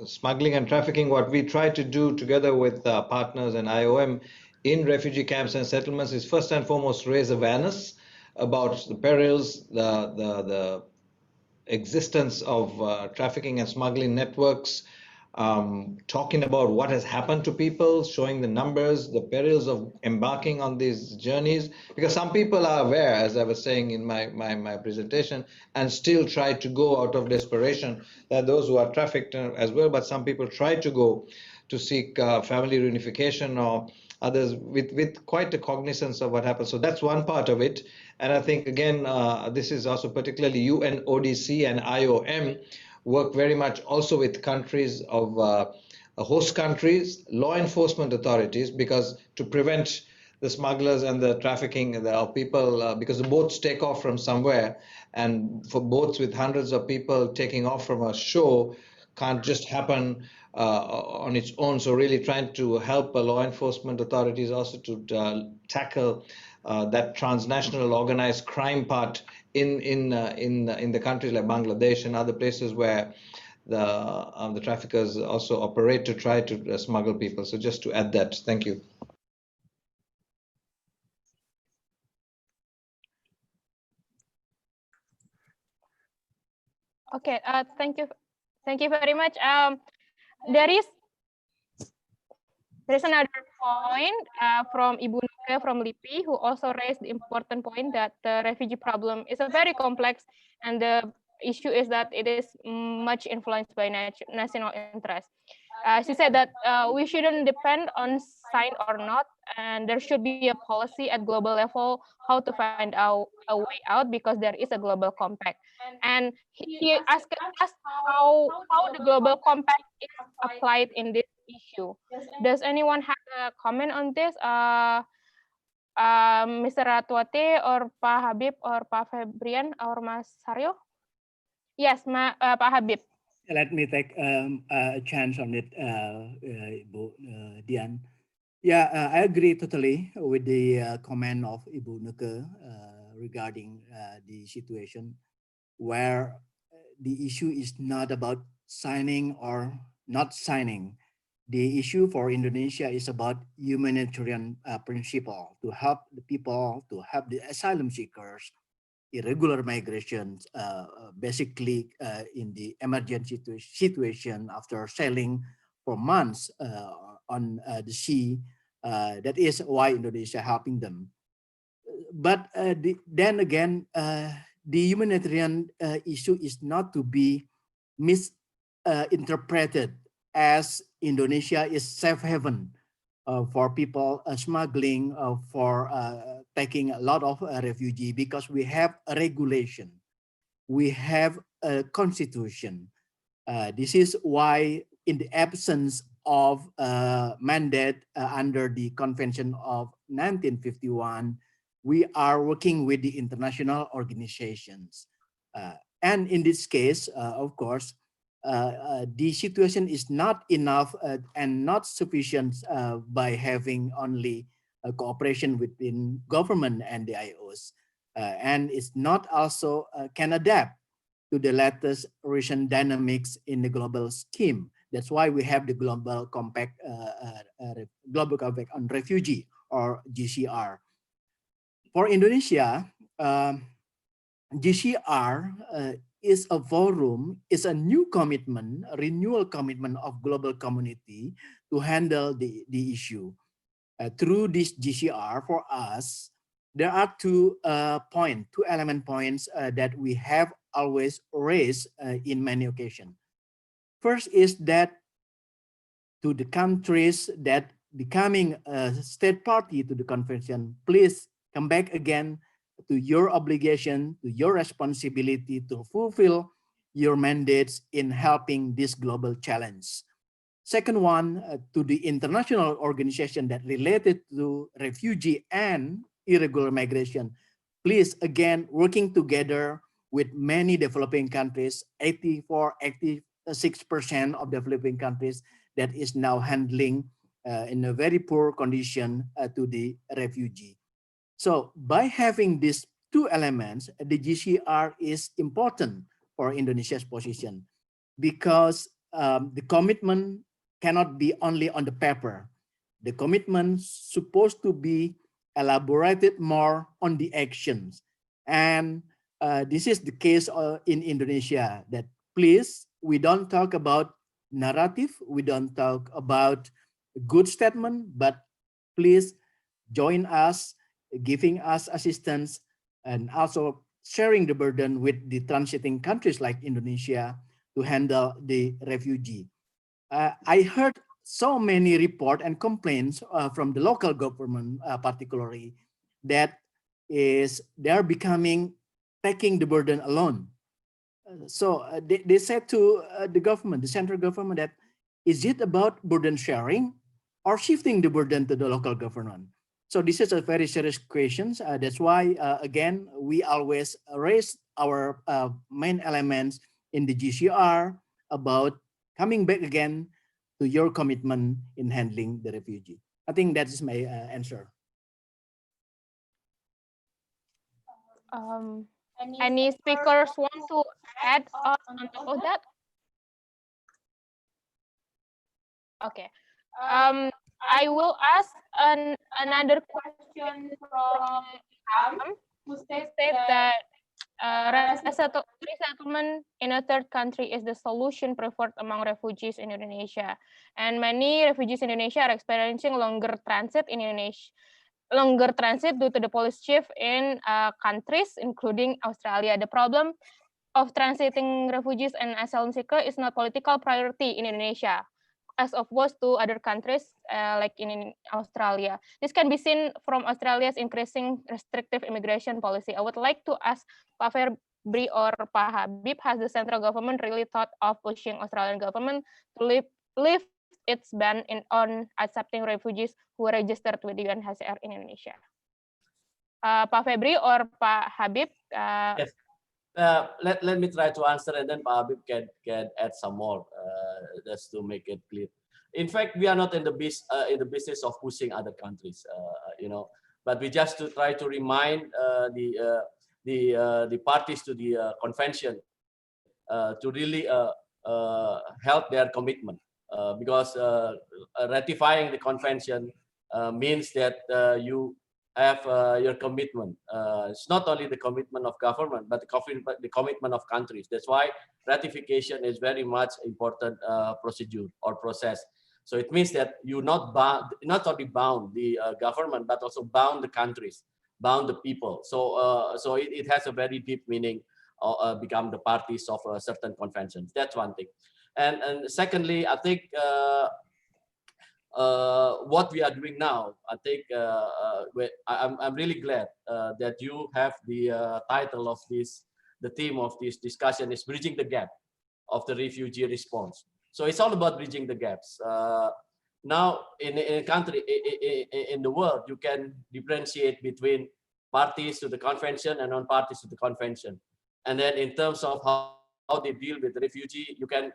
smuggling and trafficking, what we try to do together with partners and IOM in refugee camps and settlements is first and foremost raise awareness about the perils, the existence of trafficking and smuggling networks, talking about what has happened to people, showing the numbers, the perils of embarking on these journeys, because some people are aware, as I was saying in my presentation, and still try to go out of desperation. There are those who are trafficked as well, but some people try to go to seek family reunification, or others with quite a cognizance of what happens. So that's one part of it. And I think, again, this is also particularly UNODC and IOM work very much also with countries of host countries, law enforcement authorities, because to prevent the smugglers and the trafficking of people, because the boats take off from somewhere, and for boats with hundreds of people taking off from a shore can't just happen on its own. So really trying to help law enforcement authorities also to tackle that transnational organized crime part in the countries like Bangladesh and other places where the traffickers also operate to try to smuggle people. So just to add that, thank you. Okay, thank you very much. There's another point from Ibu Nuke from LIPI, who also raised the important point that the refugee problem is a very complex, and the issue is that it is much influenced by national interest. She said that we shouldn't depend on sign or not, and there should be a policy at global level how to find a way out, because there is a global compact. And he asked us how the global compact is applied in this issue. Does anyone have a comment on this? Mr. Ratwatte or Pak Habib or Pak Febrian or Mas Haryo? Yes, Pak Habib. Let me take a chance on it, Ibu Dian. Yeah, I agree totally with the comment of Ibu Nuke regarding the situation where the issue is not about signing or not signing. The issue for Indonesia is about humanitarian principle to help the people, to help the asylum seekers, irregular migrations, basically in the emergency situation after sailing for months on the sea. That is why Indonesia helping them. But then again, the humanitarian issue is not to be misinterpreted as Indonesia is safe haven for people smuggling, for taking a lot of refugee, because we have a regulation, we have a constitution. This is why, in the absence of mandate under the Convention of 1951, we are working with the international organizations. And in this case, of course, the situation is not enough and not sufficient by having only a cooperation within government and the IOs. And it's not also can adapt to the latest recent dynamics in the global scheme. That's why we have the Global Compact on Refugee, or GCR. For Indonesia, GCR is a forum, is a new commitment, a renewal commitment of global community to handle the issue. Through this GCR, for us, there are two element points that we have always raised in many occasions. First is that to the countries that becoming a state party to the convention, please come back again to your obligation, to your responsibility to fulfill your mandates in helping this global challenge. Second one, to the international organization that related to refugee and irregular migration, please again working together with many developing countries, 86% of developing countries that is now handling in a very poor condition to the refugee. So by having these two elements, the GCR is important for Indonesia's position because the commitment cannot be only on the paper. The commitment supposed to be elaborated more on the actions. And this is the case in Indonesia, that please, we don't talk about narrative, we don't talk about good statement, but please join us, giving us assistance, and also sharing the burden with the transiting countries like Indonesia to handle the refugee. I heard so many reports and complaints from the local government, particularly, that they're becoming taking the burden alone. So they said to the government, the central government, that is it about burden sharing or shifting the burden to the local government? So this is a very serious question. That's why, again, we always raise our main elements in the GCR about coming back again to your commitment in handling the refugee. I think that is my answer. Any speakers want to add on top of that? Okay. I will ask another question from who states that resettlement in a third country is the solution preferred among refugees in Indonesia. And many refugees in Indonesia are experiencing longer transit in Indonesia. Longer transit due to the policy shift in countries, including Australia. The problem of transiting refugees and asylum seekers is not political priority in Indonesia, as opposed to other countries like in Australia. This can be seen from Australia's increasing restrictive immigration policy. I would like to ask Pak Febri or Pak Habib, has the central government really thought of pushing Australian government to lift its ban on accepting refugees who are registered with the UNHCR in Indonesia? Pak Febri or Pak Habib? Yes. Let me try to answer, and then Pak Habib can add some more just to make it clear. In fact, we are not in the business of pushing other countries, but we just to try to remind the parties to the convention to really help their commitment, because ratifying the convention means that you have your commitment. It's not only the commitment of government, but the commitment of countries. That's why ratification is very much important procedure or process. So it means that you not only bound the government, but also bound the countries, bound the people. So it has a very deep meaning. Become the parties of certain conventions. That's one thing. And secondly, I think what we are doing now, I think I'm really glad that you have the title of this, the theme of this discussion is bridging the gap of the refugee response. So it's all about bridging the gaps. Now in a country, in the world, you can differentiate between parties to the convention and non-parties to the convention. And then in terms of how they deal with the refugee, you can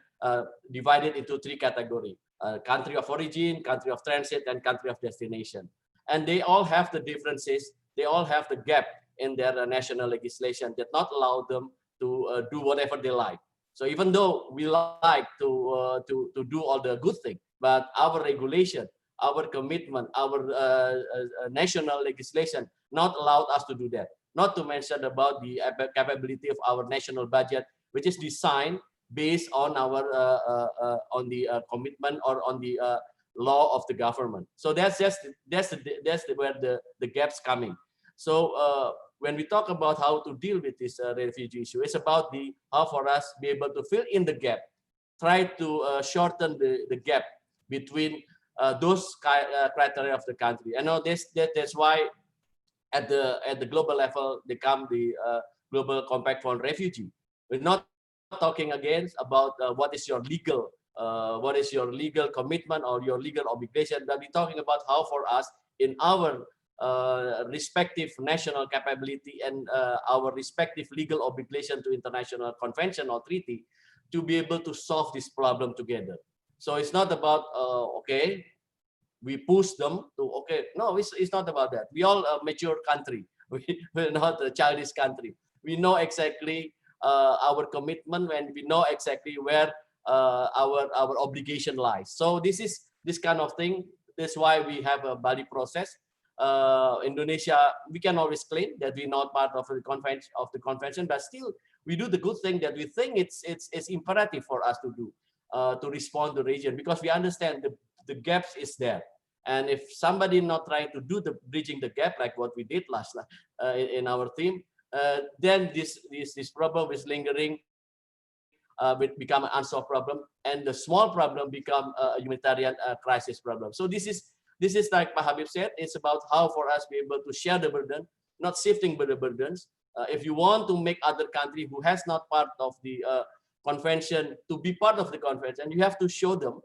divide it into three categories. Country of origin, country of transit, and country of destination. And they all have the differences. They all have the gap in their national legislation that not allow them to do whatever they like. So even though we like to do all the good things, but our regulation, our commitment, our national legislation not allowed us to do that. Not to mention about the capability of our national budget, which is designed based on our commitment or on the law of the government. So that's where the gaps coming. So when we talk about how to deal with this refugee issue, it's about how for us be able to fill in the gap, try to shorten the gap between those criteria of the country. I know that's why at the global level they come the Global Compact for Refugee. We're not talking again about what is your legal commitment or your legal obligation, but we're talking about how for us in our respective national capability and our respective legal obligation to international convention or treaty to be able to solve this problem together. So it's not about okay, we push them to okay. No, it's not about that. We all a mature country. We're not a childish country. We know exactly our commitment, and we know exactly where our obligation lies. So this kind of thing. That's why we have a Bali process. Indonesia, we can always claim that we're not part of the convention, but still we do the good thing that we think it's imperative for us to do to respond to the region, because we understand the gaps is there. And if somebody not trying to do the bridging the gap like what we did last in our team, then this problem is lingering, will become an unsolved problem, and the small problem become a humanitarian crisis problem. So this is like Habib said, it's about how for us be able to share the burden, not shifting the burdens. If you want to make other country who has not part of the convention to be part of the convention, you have to show them.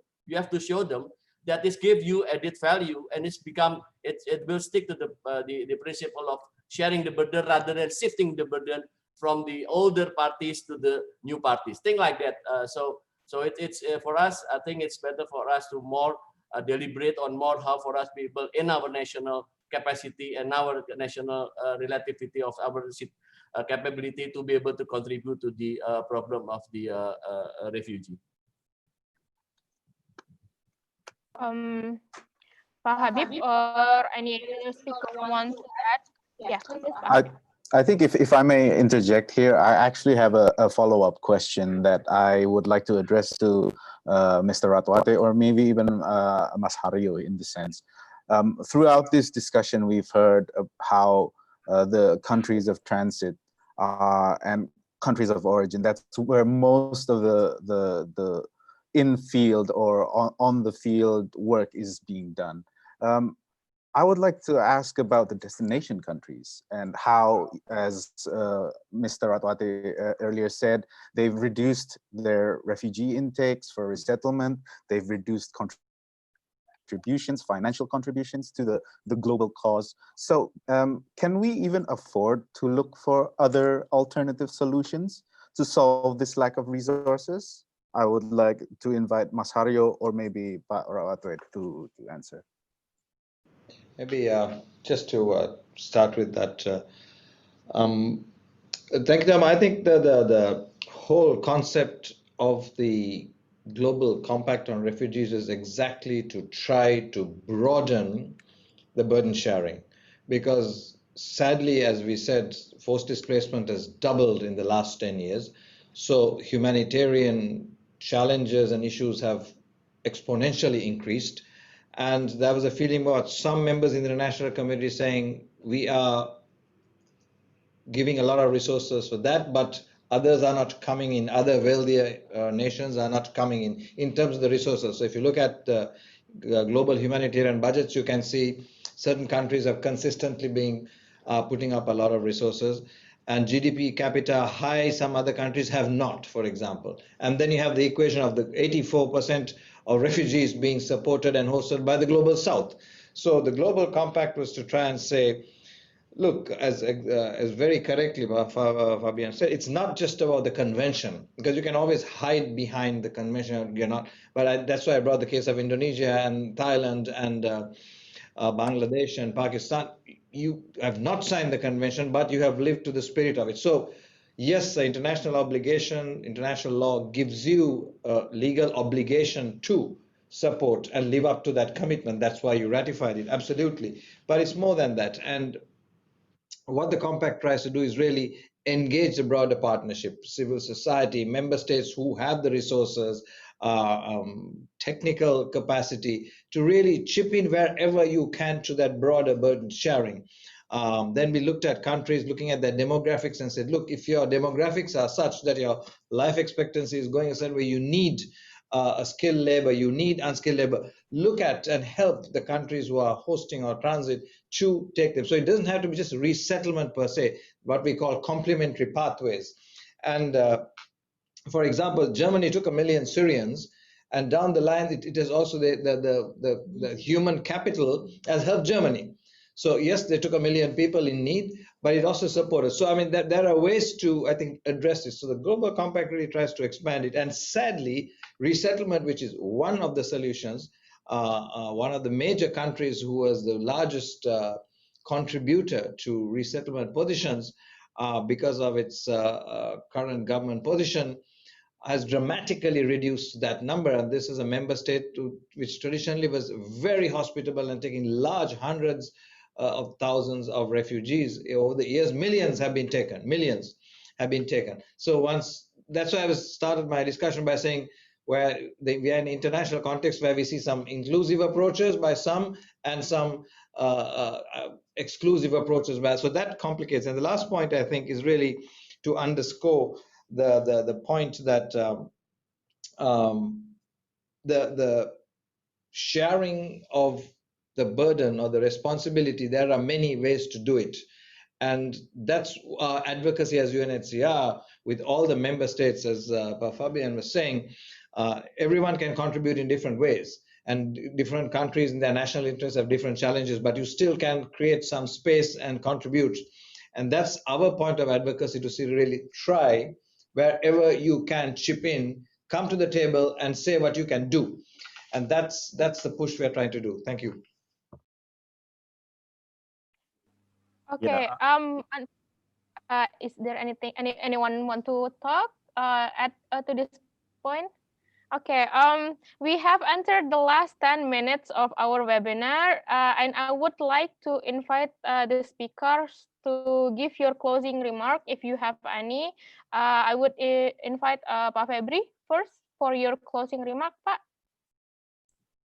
That this give you added value, and it will stick to the principle of sharing the burden rather than shifting the burden from the older parties to the new parties, things like that. So it's for us, I think it's better for us to more deliberate on more how for us people in our national capacity and our national relativity of our capability to be able to contribute to the problem of the refugee. Pak Habib or any other speaker want to add? Yeah, please, Pak. I think if I may interject here, I actually have a follow-up question that I would like to address to Mr. Ratwatte, or maybe even Mas Haryo in the sense. Throughout this discussion, we've heard of how the countries of transit and countries of origin, that's where most of the in-field or on the field work is being done. I would like to ask about the destination countries and how, as Mr. Ratwatte earlier said, they've reduced their refugee intakes for resettlement. They've reduced contributions, financial contributions to the global cause. So can we even afford to look for other alternative solutions to solve this lack of resources? I would like to invite Mas Haryo or maybe Pak Ratwatte to answer. Maybe just to start with that, thank you, Tama. I think the whole concept of the Global Compact on Refugees is exactly to try to broaden the burden sharing, because sadly, as we said, forced displacement has doubled in the last 10 years. So humanitarian challenges and issues have exponentially increased. And there was a feeling about some members in the international community saying, we are giving a lot of resources for that, but others are not coming in, other wealthier nations are not coming in terms of the resources. So if you look at the global humanitarian budgets, you can see certain countries have consistently been putting up a lot of resources, and GDP capita high, some other countries have not, for example. And then you have the equation of the 84% of refugees being supported and hosted by the Global South. So the Global Compact was to try and say, look, as very correctly Fabian said, it's not just about the convention, because you can always hide behind the convention. You're not, but that's why I brought the case of Indonesia and Thailand and Bangladesh and Pakistan. You have not signed the convention, but you have lived to the spirit of it. So yes, the international obligation, international law gives you a legal obligation to support and live up to that commitment. That's why you ratified it, absolutely. But it's more than that. And what the compact tries to do is really engage the broader partnership, civil society, member states who have the resources, technical capacity to really chip in wherever you can to that broader burden sharing. Then we looked at countries looking at their demographics and said, look, if your demographics are such that your life expectancy is going a certain way, you need a skilled labor, you need unskilled labor. Look at and help the countries who are hosting or transit to take them. So it doesn't have to be just resettlement per se, what we call complementary pathways. And for example, Germany took 1 million Syrians, and down the line, it is also the human capital has helped Germany. So yes, they took 1 million people in need, but it also supported. So I mean, there are ways to, I think, address this. So the Global Compact really tries to expand it. And sadly, resettlement, which is one of the solutions, one of the major countries who was the largest contributor to resettlement positions because of its current government position, has dramatically reduced that number. And this is a member state which traditionally was very hospitable and taking large hundreds of thousands of refugees. Over the years, millions have been taken, millions have been taken. So that's why I started my discussion by saying we are in an international context where we see some inclusive approaches by some and some exclusive approaches by. So that complicates. And the last point, I think, is really to underscore the point that the sharing of the burden or the responsibility, there are many ways to do it. And that's advocacy as UNHCR with all the member states, as Febrian was saying, everyone can contribute in different ways. And different countries in their national interests have different challenges, but you still can create some space and contribute. And that's our point of advocacy, to see really try wherever you can chip in, come to the table and say what you can do. And that's the push we're trying to do. Thank you. Okay. Yeah. Is there anyone want to talk to this point? Okay. We have entered the last 10 minutes of our webinar, and I would like to invite the speakers to give your closing remark if you have any. I would invite Pak Febri first for your closing remark, Pak.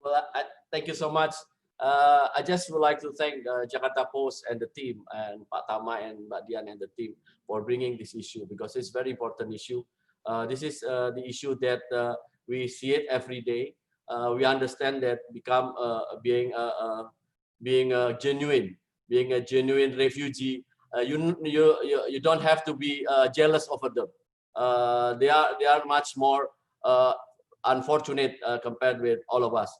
Well, thank you so much. I just would like to thank Jakarta Post and the team, and Pak Tama and Mbak Dian and the team for bringing this issue, because it's a very important issue. This is the issue that we see it every day. We understand that being a genuine refugee, you don't have to be jealous over them. They are much more unfortunate compared with all of us.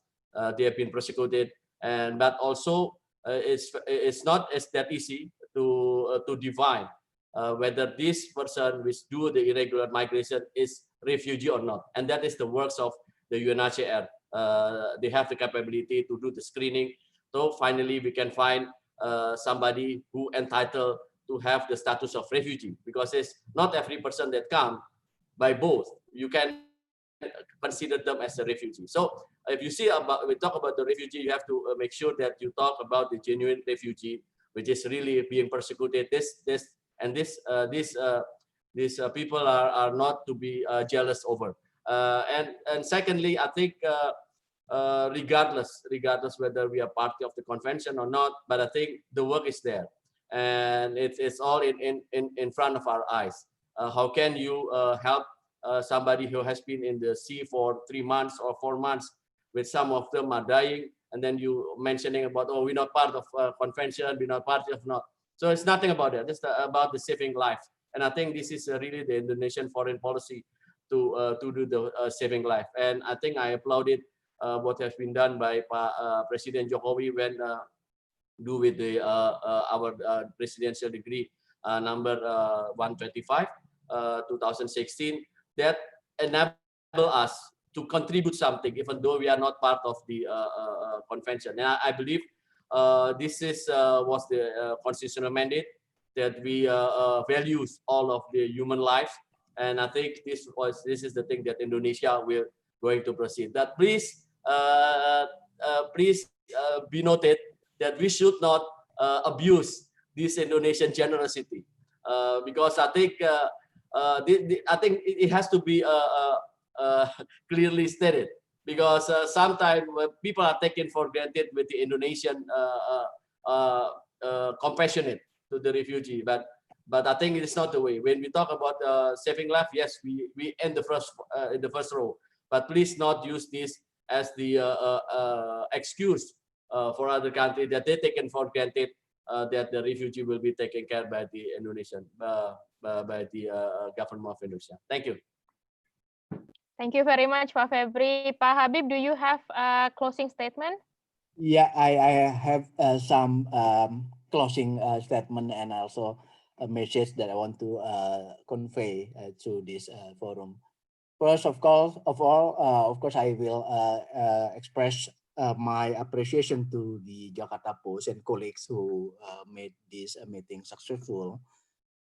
They have been persecuted, but also it's not as that easy to define whether this person which do the irregular migration is refugee or not. And that is the works of the UNHCR. They have the capability to do the screening. So finally we can find somebody who entitled to have the status of refugee, because it's not every person that come by both. You can consider them as a refugee. So if you see we talk about the refugee, you have to make sure that you talk about the genuine refugee, which is really being persecuted. These people are not to be jealous over. And secondly, I think regardless whether we are party of the convention or not, but I think the work is there, and it's all in front of our eyes. How can you help somebody who has been in the sea for 3 months or 4 months, with some of them are dying, and then you mentioning about, oh, we're not part of convention, we're not part of not. So it's nothing about that. It's about the saving life. And I think this is really the Indonesian foreign policy to do the saving life. And I think I applauded what has been done by President Jokowi when do with the our presidential decree number 125 2016, that enable us to contribute something, even though we are not part of the convention. And I believe this was the constitutional mandate, that we values all of the human lives. And I think this is the thing that Indonesia will going to proceed. That please be noted that we should not abuse this Indonesian generosity, because I think it has to be clearly stated, because sometimes people are taken for granted with the Indonesian compassionate to the refugee. But I think it's not the way. When we talk about saving life, yes, we end the in the first row. But please not use this as the excuse for other countries that they taken for granted that the refugee will be taken care by the Indonesian, by the government of Indonesia. Thank you. Thank you very much, Pak Febri. Pak Habib, do you have a closing statement? Yeah, I have some closing statement and also a message that I want to convey to this forum. First, of course, I will express my appreciation to the Jakarta Post and colleagues who made this meeting successful.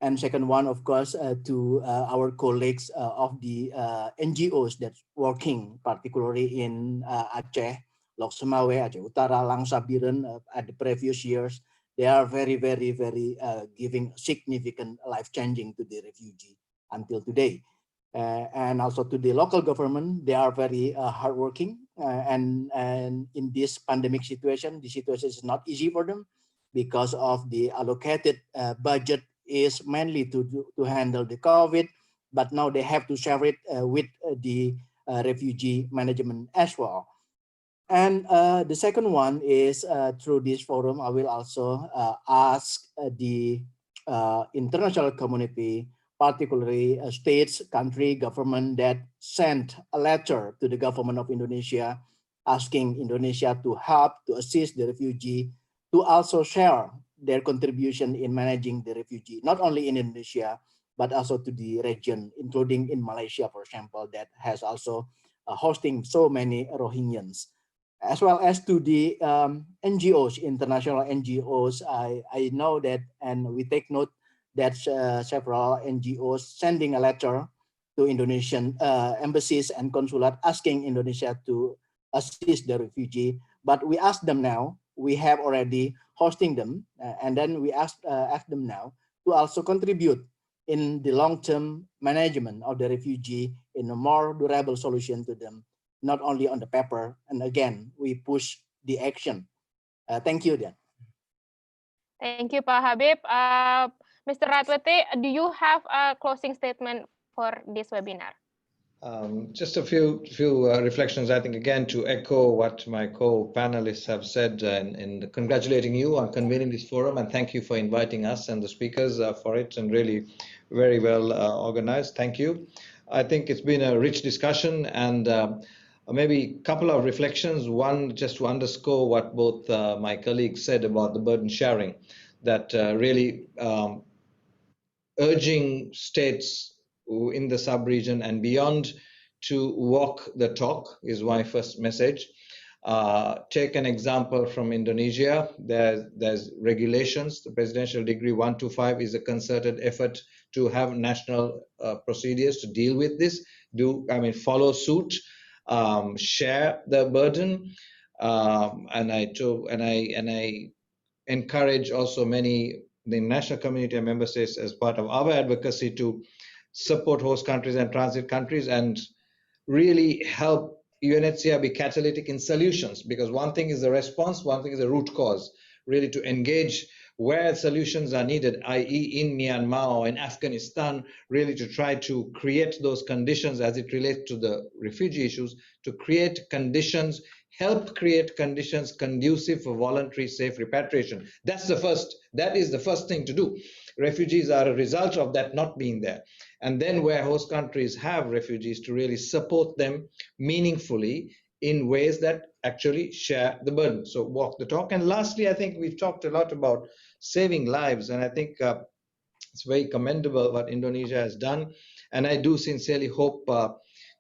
And second one, of course, to our colleagues of the NGOs that's working, particularly in Aceh, Lok Semawe, Aceh Utara, Langsabiren, at the previous years. They are very, very, very giving significant life-changing to the refugee until today. And also to the local government, they are very hardworking. And in this pandemic situation, the situation is not easy for them because of the allocated budget is mainly to handle the COVID, but now they have to share it with the refugee management as well. And the second one is through this forum, I will also ask the international community, particularly states, country, government that sent a letter to the government of Indonesia asking Indonesia to help to assist the refugee to also share their contribution in managing the refugee, not only in Indonesia, but also to the region, including in Malaysia, for example, that has also hosting so many Rohingyans. As well as to the NGOs, international NGOs, I know that, and we take note that several NGOs sending a letter to Indonesian embassies and consulate asking Indonesia to assist the refugee. But we ask them now, we have already hosting them, and then we ask them now to also contribute in the long-term management of the refugee in a more durable solution to them, not only on the paper. And again, we push the action. Thank you, Dian. Thank you, Pak Habib. Mr. Ratwatte, do you have a closing statement for this webinar? Just a few reflections, I think, again, to echo what my co-panelists have said in congratulating you on convening this forum, and thank you for inviting us and the speakers for it, and really very well organized. Thank you. I think it's been a rich discussion, and maybe a couple of reflections. One, just to underscore what both my colleagues said about the burden sharing, that really urging states in the sub-region and beyond to walk the talk is my first message. Take an example from Indonesia. There's regulations. The Presidential Decree 125 is a concerted effort to have national procedures to deal with this. Follow suit, share the burden, and I encourage also the national community and member states as part of our advocacy to support host countries and transit countries and really help UNHCR be catalytic in solutions, because one thing is the response, one thing is the root cause, really to engage where solutions are needed, i.e. in Myanmar or in Afghanistan, really to try to create those conditions as it relates to the refugee issues, to create conditions, help create conditions conducive for voluntary safe repatriation. That is the first thing to do. Refugees are a result of that not being there. And then where host countries have refugees, to really support them meaningfully in ways that actually share the burden. So walk the talk. And lastly, I think we've talked a lot about saving lives. And I think it's very commendable what Indonesia has done. And I do sincerely hope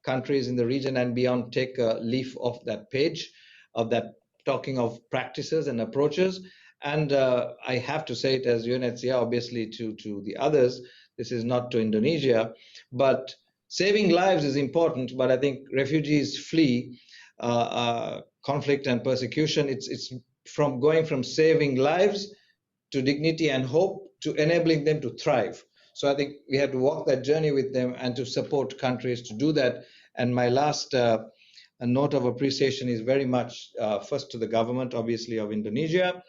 countries in the region and beyond take a leaf off that page of that, talking of practices and approaches. And I have to say it as UNHCR, obviously, to the others, this is not to Indonesia, but saving lives is important. But I think refugees flee conflict and persecution. It's from going from saving lives to dignity and hope to enabling them to thrive. So I think we have to walk that journey with them and to support countries to do that. And my last note of appreciation is very much first to the government, obviously, of Indonesia,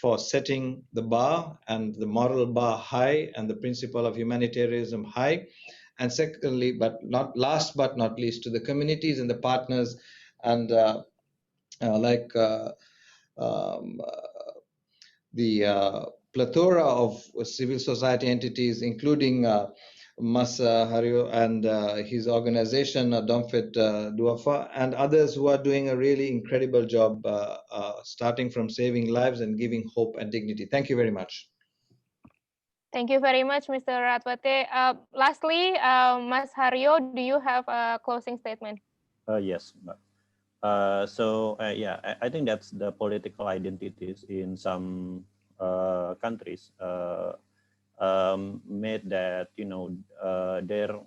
for setting the bar and the moral bar high and the principle of humanitarianism high. And secondly, but not last but not least, to the communities and the partners and the plethora of civil society entities, including Mas Haryo and his organization, Dompet Dhuafa, and others who are doing a really incredible job, starting from saving lives and giving hope and dignity. Thank you very much. Thank you very much, Mr. Ratwatte. Lastly, Mas Haryo, do you have a closing statement? Yes. I think that's the political identities in some countries made that there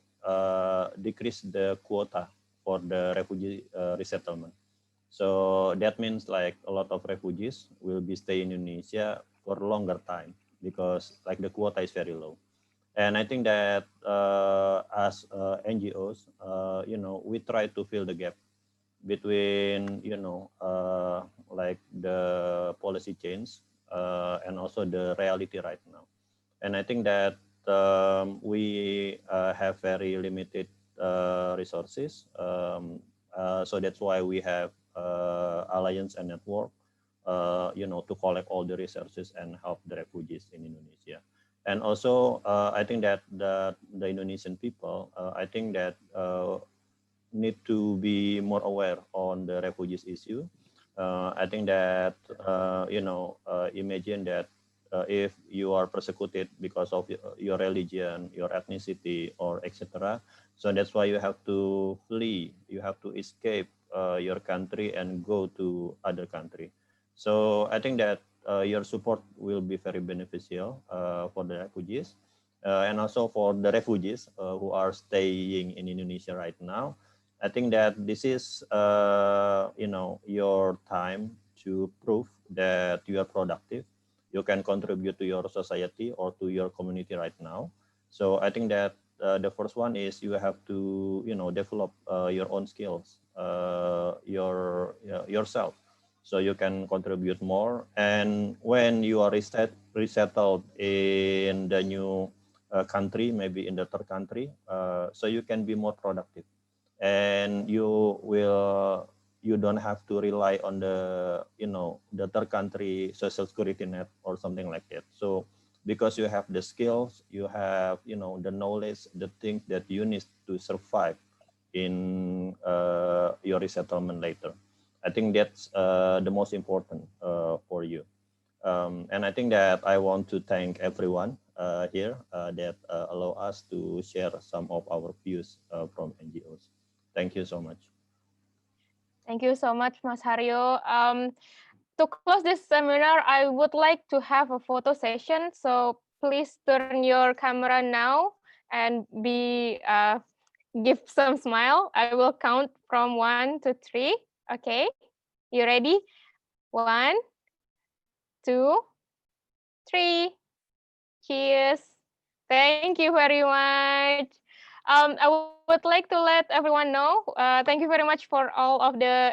decrease the quota for the refugee resettlement. So that means like a lot of refugees will be stay in Indonesia for a longer time because like the quota is very low. And I think that as NGOs, we try to fill the gap between like the policy change and also the reality right now. And I think that we have very limited resources, so that's why we have alliance and network to collect all the resources and help the refugees in Indonesia. And also I think that the Indonesian people I think that need to be more aware on the refugees issue. I think that imagine that if you are persecuted because of your religion, your ethnicity, or etc. So that's why you have to flee, you have to escape your country and go to other country. So I think that your support will be very beneficial for the refugees and also for the refugees who are staying in Indonesia right now. I think that this is, your time to prove that you are productive. You can contribute to your society or to your community right now. So I think that the first one is you have to, develop your own skills, yourself, so you can contribute more. And when you are resettled in the new country, maybe in the third country, so you can be more productive. And you don't have to rely on the the third country social security net or something like that. So because you have the skills, you have the knowledge, the things that you need to survive in your resettlement later. I think that's the most important for you. And I think that I want to thank everyone here that allow us to share some of our views from NGOs. Thank you so much. Thank you so much, Mas Haryo. To close this seminar, I would like to have a photo session. So please turn your camera now and give some smile. I will count from 1 to 3. Okay, you ready? 1, 2, 3. Cheers. Thank you very much. I would like to let everyone know, thank you very much for all of the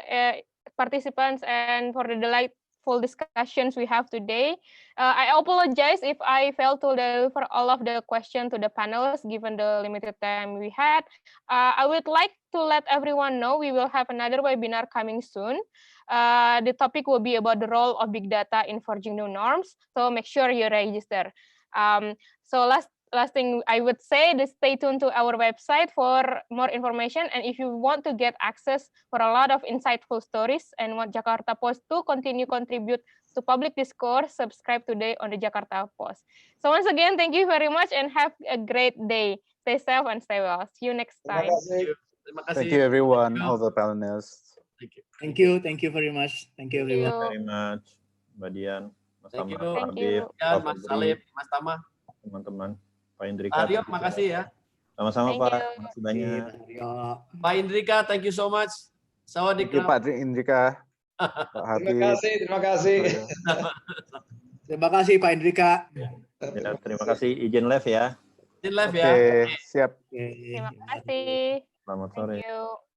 participants and for the delightful discussions we have today. I apologize if I failed to deliver all of the questions to the panelists given the limited time we had. I would like to let everyone know we will have another webinar coming soon. The topic will be about the role of big data in forging new norms. So make sure you register. So last thing I would say is stay tuned to our website for more information. And if you want to get access for a lot of insightful stories and want Jakarta Post to continue contribute to public discourse, subscribe today on the Jakarta Post. So once again, thank you very much and have a great day. Stay safe and stay well. See you next time. Thank you, everyone, all the panelists. Thank you very much. Thank you, everyone. Thank you very much, Mbak Dian, Mas Tama, Thank Habib, you. Dian, Mas Salim, Mas Tama, teman-teman, Pak Indrika. Haryo, makasih ya. Sama-sama Thank Pak, you. makasih banyak. Pak Indrika, thank you so much. Thank you, Pak Indrika. Pak Habib. Terima kasih. Terima kasih Pak Indrika. Ya, terima kasih, izin live ya. Izin live Oke, ya. siap. Terima kasih. Selamat sore. Thank you.